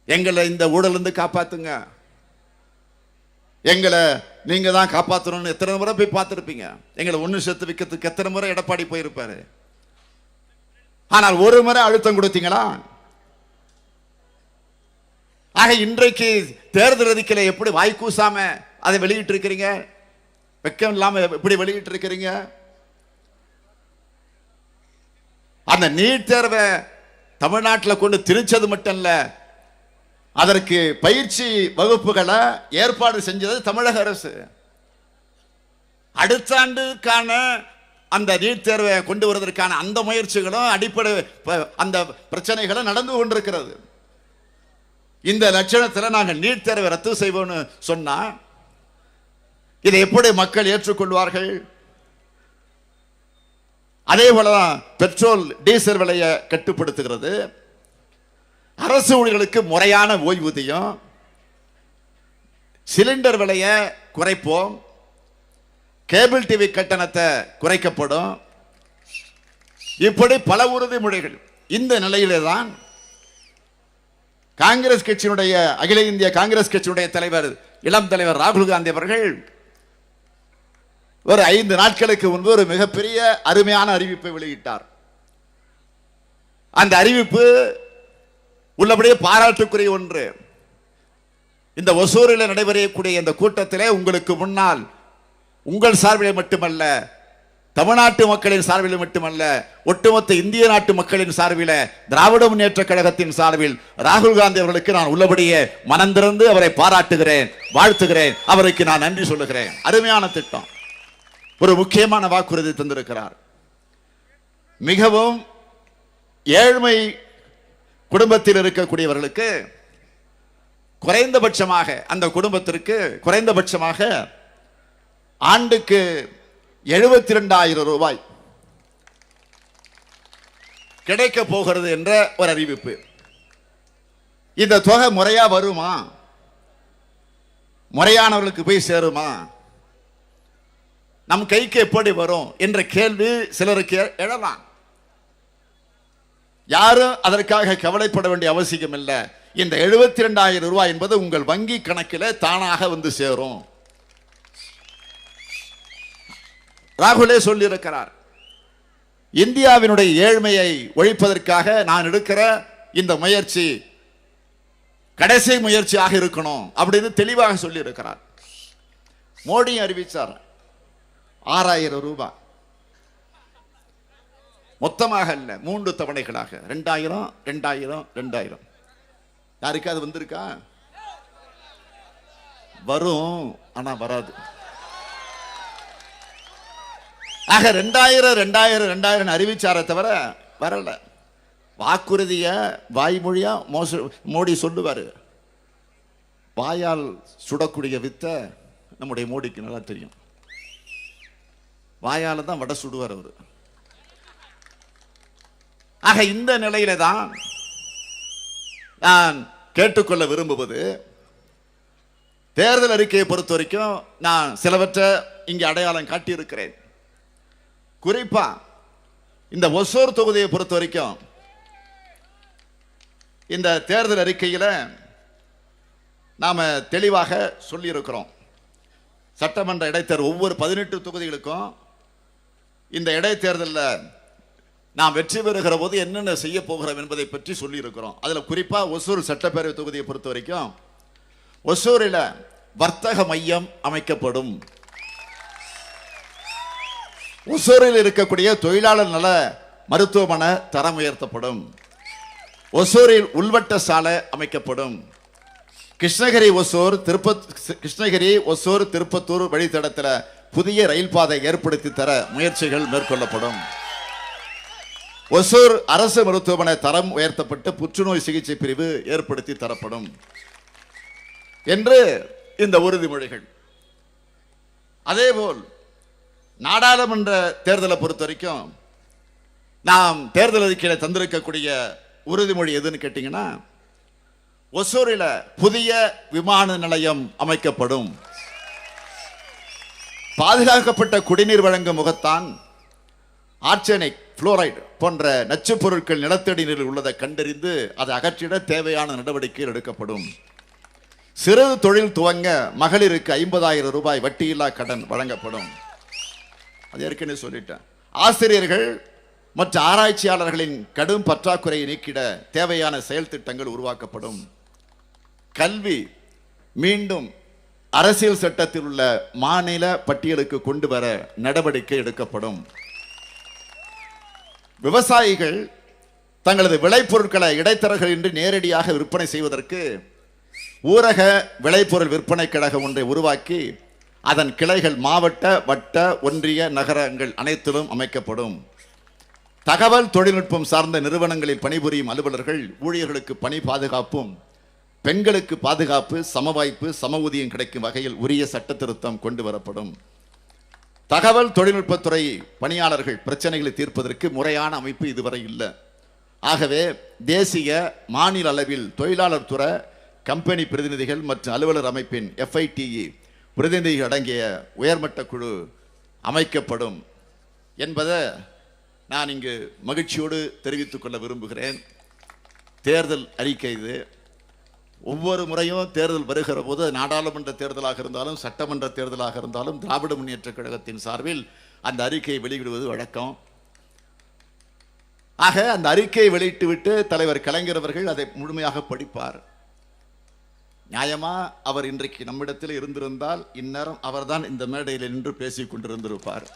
எங்களை இந்த ஊழல் இருந்து காப்பாத்துங்க, எங்களை நீங்க தான் காப்பாற்றணும்னு எத்தனை முறை போய் பார்த்துருப்பீங்க. எங்களை ஒண்ணு சேர்த்து வைக்கிறதுக்கு எத்தனை முறை எடப்பாடி போயிருப்பாரு. ஆனால் 1 முறை அழுத்தம் கொடுத்தீங்களா? ஆக இன்றைக்கு தேர்தல் அறிக்கையில எப்படி வாய்க்கூசாம அதை வெளியிட்டு இருக்கிறீங்க? வெக்கம் இல்லாம எப்படி வெளியிட்டு இருக்கிறீங்க? அந்த நீட் தேர்வை தமிழ்நாட்டில் கொண்டு திணிச்சது மட்டும் இல்ல, அதற்கு பயிற்சி வகுப்புகளை ஏற்பாடு செஞ்சது தமிழக அரசு. அடுத்த ஆண்டுக்கான அந்த நீட் தேர்வை கொண்டு வருவதற்கான அந்த முயற்சிகளும் அடிப்படை அந்த பிரச்சனைகளும் நடந்து கொண்டிருக்கிறது. இந்த லட்சணத்தில் நாங்கள் நீட் தேர்வை ரத்து செய்வோம்னு சொன்னா இதை எப்படி மக்கள் ஏற்றுக்கொள்வார்கள்? அதே போலதான் பெட்ரோல் டீசல் விலையை கட்டுப்படுத்துகிறது, அரசு ஊழியர்களுக்கு முறையான ஓய்வூதியம், சிலிண்டர் விலையை குறைப்போம், கேபிள் டிவி கட்டணத்தை குறைக்கப்படும், இப்படி பல உறுதிமொழிகள். இந்த நிலையிலே தான் காங்கிரஸ் கட்சியினுடைய, அகில இந்திய காங்கிரஸ் கட்சியினுடைய தலைவர், இளம் தலைவர் ராகுல் காந்தி அவர்கள் ஒரு 5 நாட்களுக்கு முன்பு ஒரு மிகப்பெரிய அருமையான அறிவிப்பை வெளியிட்டார். அந்த அறிவிப்பு உள்ளபடியே பாராட்டுக்குரிய ஒன்று. இந்த ஒசூரில் நடைபெறக்கூடிய இந்த கூட்டத்திலே உங்களுக்கு முன்னால் உங்கள் சார்பிலே மட்டுமல்ல, தமிழ்நாட்டு மக்களின் சார்பில் மட்டுமல்ல, ஒட்டுமொத்த இந்திய நாட்டு மக்களின் சார்பில், திராவிட முன்னேற்ற கழகத்தின் சார்பில் ராகுல் காந்தி அவர்களுக்கு நான் உள்ளபடியே மனந்திறந்து அவரை பாராட்டுகிறேன், வாழ்த்துகிறேன், அவருக்கு நான் நன்றி சொல்லுகிறேன். அருமையான திட்டம், ஒரு முக்கியமான வாக்குறுதி தந்திருக்கிறார். மிகவும் ஏழ்மை குடும்பத்தில் இருக்கக்கூடியவர்களுக்கு குறைந்தபட்சமாக, அந்த குடும்பத்திற்கு குறைந்தபட்சமாக ஆண்டுக்கு 72,000 ரூபாய் கிடைக்க போகிறது என்ற ஒரு அறிவிப்பு. இந்த தொகை முறையா வருமா? முறையானவர்களுக்கு போய் சேருமா? நம் கைக்கு எப்படி வரும் என்ற கேள்வி சிலருக்கு எழலாம். யாரும் அதற்காக கவலைப்பட வேண்டிய அவசியம் இல்லை. இந்த 72,000 ரூபாய் என்பது உங்கள் வங்கி கணக்கில் தானாக வந்து சேரும். ராகுலே சொல்லியிருக்கிறார், இந்தியாவினுடைய ஏழ்மையை ஒழிப்பதற்காக நான் எடுக்கிற இந்த முயற்சி கடைசி முயற்சியாக இருக்கணும் அப்படின்னு தெளிவாக சொல்லி இருக்கிறார். மோடி அறிவித்தார் 6,000 ரூபாய் மொத்தமாக அல்ல, 3 தவணைகளாக 2,000 2,000 2,000. யாருக்கு அது வந்திருக்கா? வரும், ஆனா வராது. ஆக 2,000 2,000 2,000 அறிவிச்சார தவிர வரல. வாக்குறுதிய வாய்மொழியா மோடி சொல்லுவாரு. வாயால் சுடக்கூடிய வித்த நம்முடைய மோடிக்கு நல்லா தெரியும். வாயால தான் வடை சுடுவார் அவரு. ஆக இந்த நிலையில தான் நான் கேட்டுக்கொள்ள விரும்புவது, தேர்தல் அறிக்கையை பொறுத்த வரைக்கும் நான் சிலவற்றை இங்கே அடையாளம் காட்டியிருக்கிறேன். குறிப்பா இந்த ஒசூர் தொகுதியை பொறுத்த வரைக்கும் இந்த தேர்தல் அறிக்கையில் நாம தெளிவாக சொல்லியிருக்கிறோம். சட்டமன்ற இடைத்தேர்தல் ஒவ்வொரு 18 தொகுதிகளுக்கும் இந்த இடைத்தேர்தலில் நாம் வெற்றி பெறுகிற போது என்னென்ன செய்ய போகிறோம் என்பதை பற்றி சொல்லியிருக்கிறோம். அதில் குறிப்பாக ஒசூர் சட்டப்பேரவை தொகுதியை பொறுத்த வரைக்கும் ஒசூரில் வர்த்தக மையம் அமைக்கப்படும். ஒசூரில் இருக்கக்கூடிய தொழிலாளர் நல மருத்துவமனை தரம் உயர்த்தப்படும். ஒசூரில் உள்வட்ட சாலை அமைக்கப்படும். கிருஷ்ணகிரி ஒசூர் திருப்பத்தூர் வழித்தடத்தில் புதிய ரயில் பாதை ஏற்படுத்தி தர முயற்சிகள் மேற்கொள்ளப்படும். ஒசூர் அரசு மருத்துவமனை தரம் உயர்த்தப்பட்டு புற்றுநோய் சிகிச்சை பிரிவு ஏற்படுத்தி தரப்படும் என்று இந்த உறுதிமொழிகள். அதேபோல் நாடாளுமன்ற தேர்தலை பொறுத்த வரைக்கும் நாம் தேர்தல் அறிக்கையில் தந்திருக்கக்கூடிய உறுதிமொழி எதுன்னு கேட்டீங்கன்னா, ஒசூரில் புதிய விமான நிலையம் அமைக்கப்படும். பாதுகாக்கப்பட்ட குடிநீர் வழங்கும் முகத்தான் ஆர்சனிக், புளோரைடு போன்ற நச்சுப் பொருட்கள் நிலத்தடி நீரில் உள்ளதை கண்டறிந்து அதை அகற்றிட தேவையான நடவடிக்கைகள் எடுக்கப்படும். சிறு தொழில் துவங்க மகளிருக்கு 50,000 ரூபாய் வட்டியில்லா கடன் வழங்கப்படும். அது ஏற்கனவே சொல்லிட்டேன். ஆசிரியர்கள் மற்ற ஆராய்ச்சியாளர்களின் கடும் பற்றாக்குறையை நீக்கிட தேவையான செயல் திட்டங்கள் உருவாக்கப்படும். கல்வி மீண்டும் அரசியல் சட்டத்தில் உள்ள மாநில பட்டியலுக்கு கொண்டு வர நடவடிக்கை எடுக்கப்படும். விவசாயிகள் தங்களது விளைபொருட்களை இடைத்தரகரின்றி நேரடியாக விற்பனை செய்வதற்கு ஊரக விளைபொருள் விற்பனை கழகம் ஒன்றை உருவாக்கி அதன் கிளைகள் மாவட்ட, வட்ட, ஒன்றிய, நகரங்கள் அனைத்திலும் அமைக்கப்படும். தகவல் தொழில்நுட்பம் சார்ந்த நிறுவனங்களில் பணிபுரியும் அலுவலர்கள் ஊழியர்களுக்கு பணி பாதுகாப்பும் பெண்களுக்கு பாதுகாப்பு, சமவாய்ப்பு, சம ஊதியம் கிடைக்கும் வகையில் உரிய சட்ட திருத்தம் கொண்டு வரப்படும். தகவல் தொழில்நுட்பத்துறை பணியாளர்கள் பிரச்சனைகளை தீர்ப்பதற்கு முறையான அமைப்பு இதுவரை இல்லை. ஆகவே தேசிய மாநில அளவில் தொழிலாளர் துறை கம்பெனி பிரதிநிதிகள் மற்றும் அலுவலர் அமைப்பின் FITE பிரதிநிதிகள் அடங்கிய உயர்மட்ட குழு அமைக்கப்படும் என்பதை நான் இங்கு மகிழ்ச்சியோடு தெரிவித்துக் கொள்ள விரும்புகிறேன். தேர்தல் அறிக்கை இது. ஒவ்வொரு முறையும் தேர்தல் வருகிற போது நாடாளுமன்ற தேர்தலாக இருந்தாலும் சட்டமன்ற தேர்தலாக இருந்தாலும் திராவிட முன்னேற்ற கழகத்தின் சார்பில் அந்த அறிக்கையை வெளியிடுவது வழக்கம். ஆக அந்த அறிக்கையை வெளியிட்டுவிட்டு தலைவர் கலைஞர் அவர்கள் அதை முழுமையாக படிப்பார். நியாயமா அவர் இன்றைக்கு நம்மிடத்தில் இருந்திருந்தால் இந்நேரம் அவர்தான் இந்த மேடையில் நின்று பேசிக் கொண்டிருந்திருப்பார்.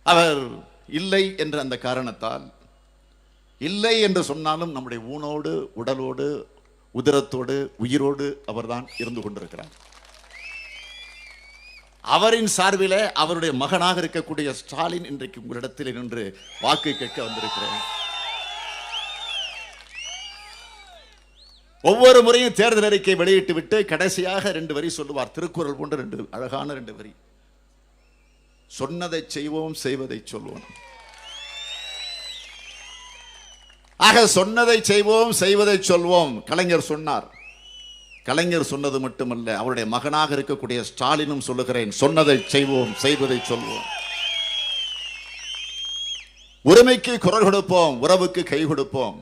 அவர் இல்லை என்ற அந்த காரணத்தால், இல்லை என்று சொன்னாலும் நம்முடைய ஊனோடு, உடலோடு, உதிரத்தோடு, உயிரோடு அவர்தான் இருந்து கொண்டிருக்கிறார். அவரின் சார்பிலே அவருடைய மகனாக இருக்கக்கூடிய ஸ்டாலின் இன்றைக்கு உங்களிடத்தில் நின்று வாக்கு கேட்க வந்திருக்கிறேன். ஒவ்வொரு முறையும் தேர்தல் அறிக்கை வெளியிட்டு விட்டு கடைசியாக 2 வரி சொல்லுவார். திருக்குறள் போன்ற 2 அழகான 2 வரி. சொன்னதை செய்வோம், செய்வதை சொல்வோம். ஆக சொன்னதை செய்வோம், செய்வதை சொல்வோம் கலைஞர் சொன்னார். கலைஞர் சொன்னது மட்டுமல்ல, அவருடைய மகனாக இருக்கக்கூடிய ஸ்டாலினும் சொல்லுகிறேன், சொன்னதை செய்வோம், செய்வதை சொல்வோம். உரிமைக்கு குரல் கொடுப்போம், உறவுக்கு கை கொடுப்போம்.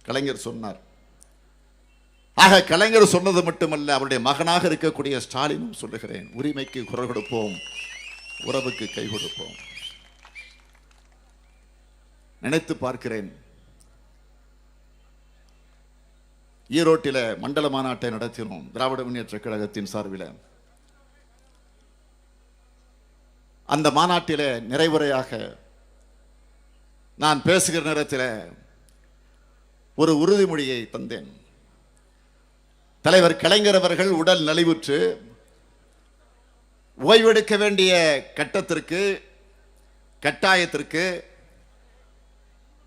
கலைஞர் சொன்னார். ஆக கலைஞர் சொன்னது மட்டுமல்ல, அவருடைய மகனாக இருக்கக்கூடிய ஸ்டாலினும் சொல்லுகிறேன், உரிமைக்கு குரல் கொடுப்போம், உறவுக்கு கை கொடுப்போம். நினைத்து பார்க்கிறேன், ஈரோட்டில் மண்டல மாநாட்டை நடத்தினோம் திராவிட முன்னேற்ற கழகத்தின் சார்பில். அந்த மாநாட்டில் நிறைவுரையாக நான் பேசுகிற நேரத்தில் ஒரு உறுதிமொழியை தந்தேன். தலைவர் கலைஞர் அவர்கள் உடல் நலிவுற்று ஓய்வெடுக்க வேண்டிய கட்டத்திற்கு கட்டாயத்திற்கு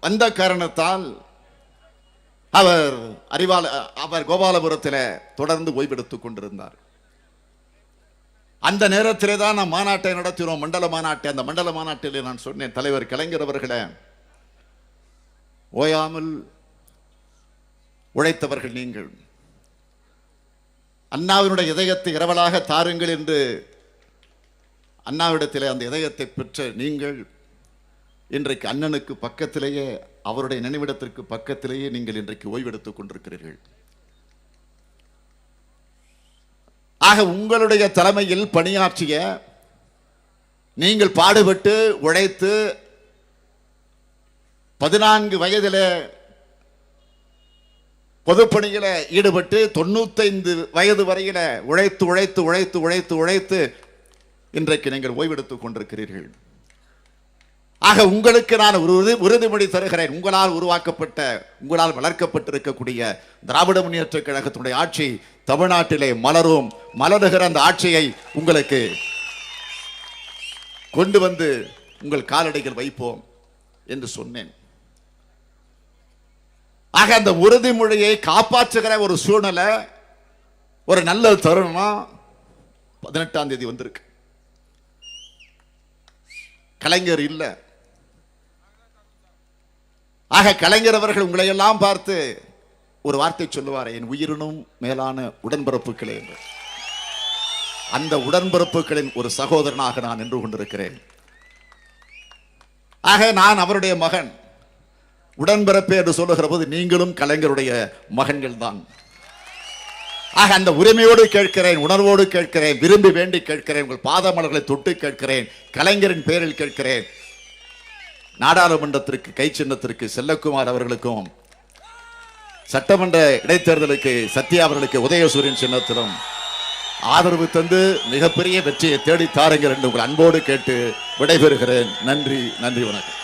வந்த காரணத்தால் அவர் கோபாலபுரத்தில் தொடர்ந்து ஓய்வெடுத்துக் கொண்டிருந்தார். அந்த நேரத்திலே தான் நாம் மாநாட்டை நடத்தினோம், மண்டல மாநாட்டை. அந்த மண்டல மாநாட்டிலே நான் சொன்னேன், தலைவர் கலைஞர் அவர்களே, ஓயாமல் உழைத்தவர்கள் நீங்கள், அண்ணாவினுடைய இதயத்தை இரவலாக தாருங்கள் என்று அண்ணாவிடத்திலே அந்த இதயத்தை பெற்ற நீங்கள் இன்றைக்கு அண்ணனுக்கு பக்கத்திலேயே, அவருடைய நினைவிடத்திற்கு பக்கத்திலேயே நீங்கள் இன்றைக்கு ஓய்வெடுத்துக் கொண்டிருக்கிறீர்கள். ஆக உங்களுடைய தலைமையில் பணியாற்றிய, நீங்கள் பாடுபட்டு உழைத்து 14 வயதில் பொதுப்பணியில ஈடுபட்டு 95 வயது வரையில உழைத்து உழைத்து உழைத்து உழைத்து உழைத்து இன்றைக்கு நீங்கள் ஓய்வெடுத்துக் கொண்டிருக்கிறீர்கள். ஆக உங்களுக்கு நான் ஒரு உறுதிமொழி தருகிறேன். உங்களால் உருவாக்கப்பட்ட, உங்களால் வளர்க்கப்பட்டிருக்கக்கூடிய திராவிட முன்னேற்ற கழகத்தினுடைய ஆட்சி தமிழ்நாட்டிலே மலரும். மலருகிற அந்த ஆட்சியை உங்களுக்கு கொண்டு வந்து உங்கள் காலடிகள் வைப்போம் என்று சொன்னேன். ஆக அந்த உறுதிமொழியை காப்பாற்றுகிற ஒரு சூழ்நிலை, ஒரு நல்ல தருணம் 18ஆம் தேதி வந்திருக்கு. கலைஞர் இல்லை. ஆக கலைஞர் அவர்கள் உங்களை எல்லாம் பார்த்து ஒரு வார்த்தை சொல்லுவார், என் உயிரினும் மேலான உடன்பிறப்புகளே என்று. அந்த உடன்பிறப்புகளின் ஒரு சகோதரனாக நான் நின்று கொண்டிருக்கிறேன். ஆக நான் அவருடைய மகன். உடன்பிறப்பே என்று சொல்லுகிற போது நீங்களும் கலைஞருடைய மகன்கள் தான். ஆக அந்த உரிமையோடு கேட்கிறேன், உணர்வோடு கேட்கிறேன், விரும்பி வேண்டி கேட்கிறேன், உங்கள் பாதமலர்களை தொட்டு கேட்கிறேன், கலைஞரின் பேரில் கேட்கிறேன். நாடாளுமன்றத்திற்கு கை சின்னத்திற்கு செல்லக்குமார் அவர்களுக்கும், சட்டமன்ற இடைத்தேர்தலுக்கு சத்யா அவர்களுக்கு உதயசூரியன் சின்னத்திலும் ஆதரவு தந்து மிகப்பெரிய வெற்றியை தேடி தாருங்கள் என்று உங்கள் அன்போடு கேட்டு விடைபெறுகிறேன். நன்றி, நன்றி, வணக்கம்.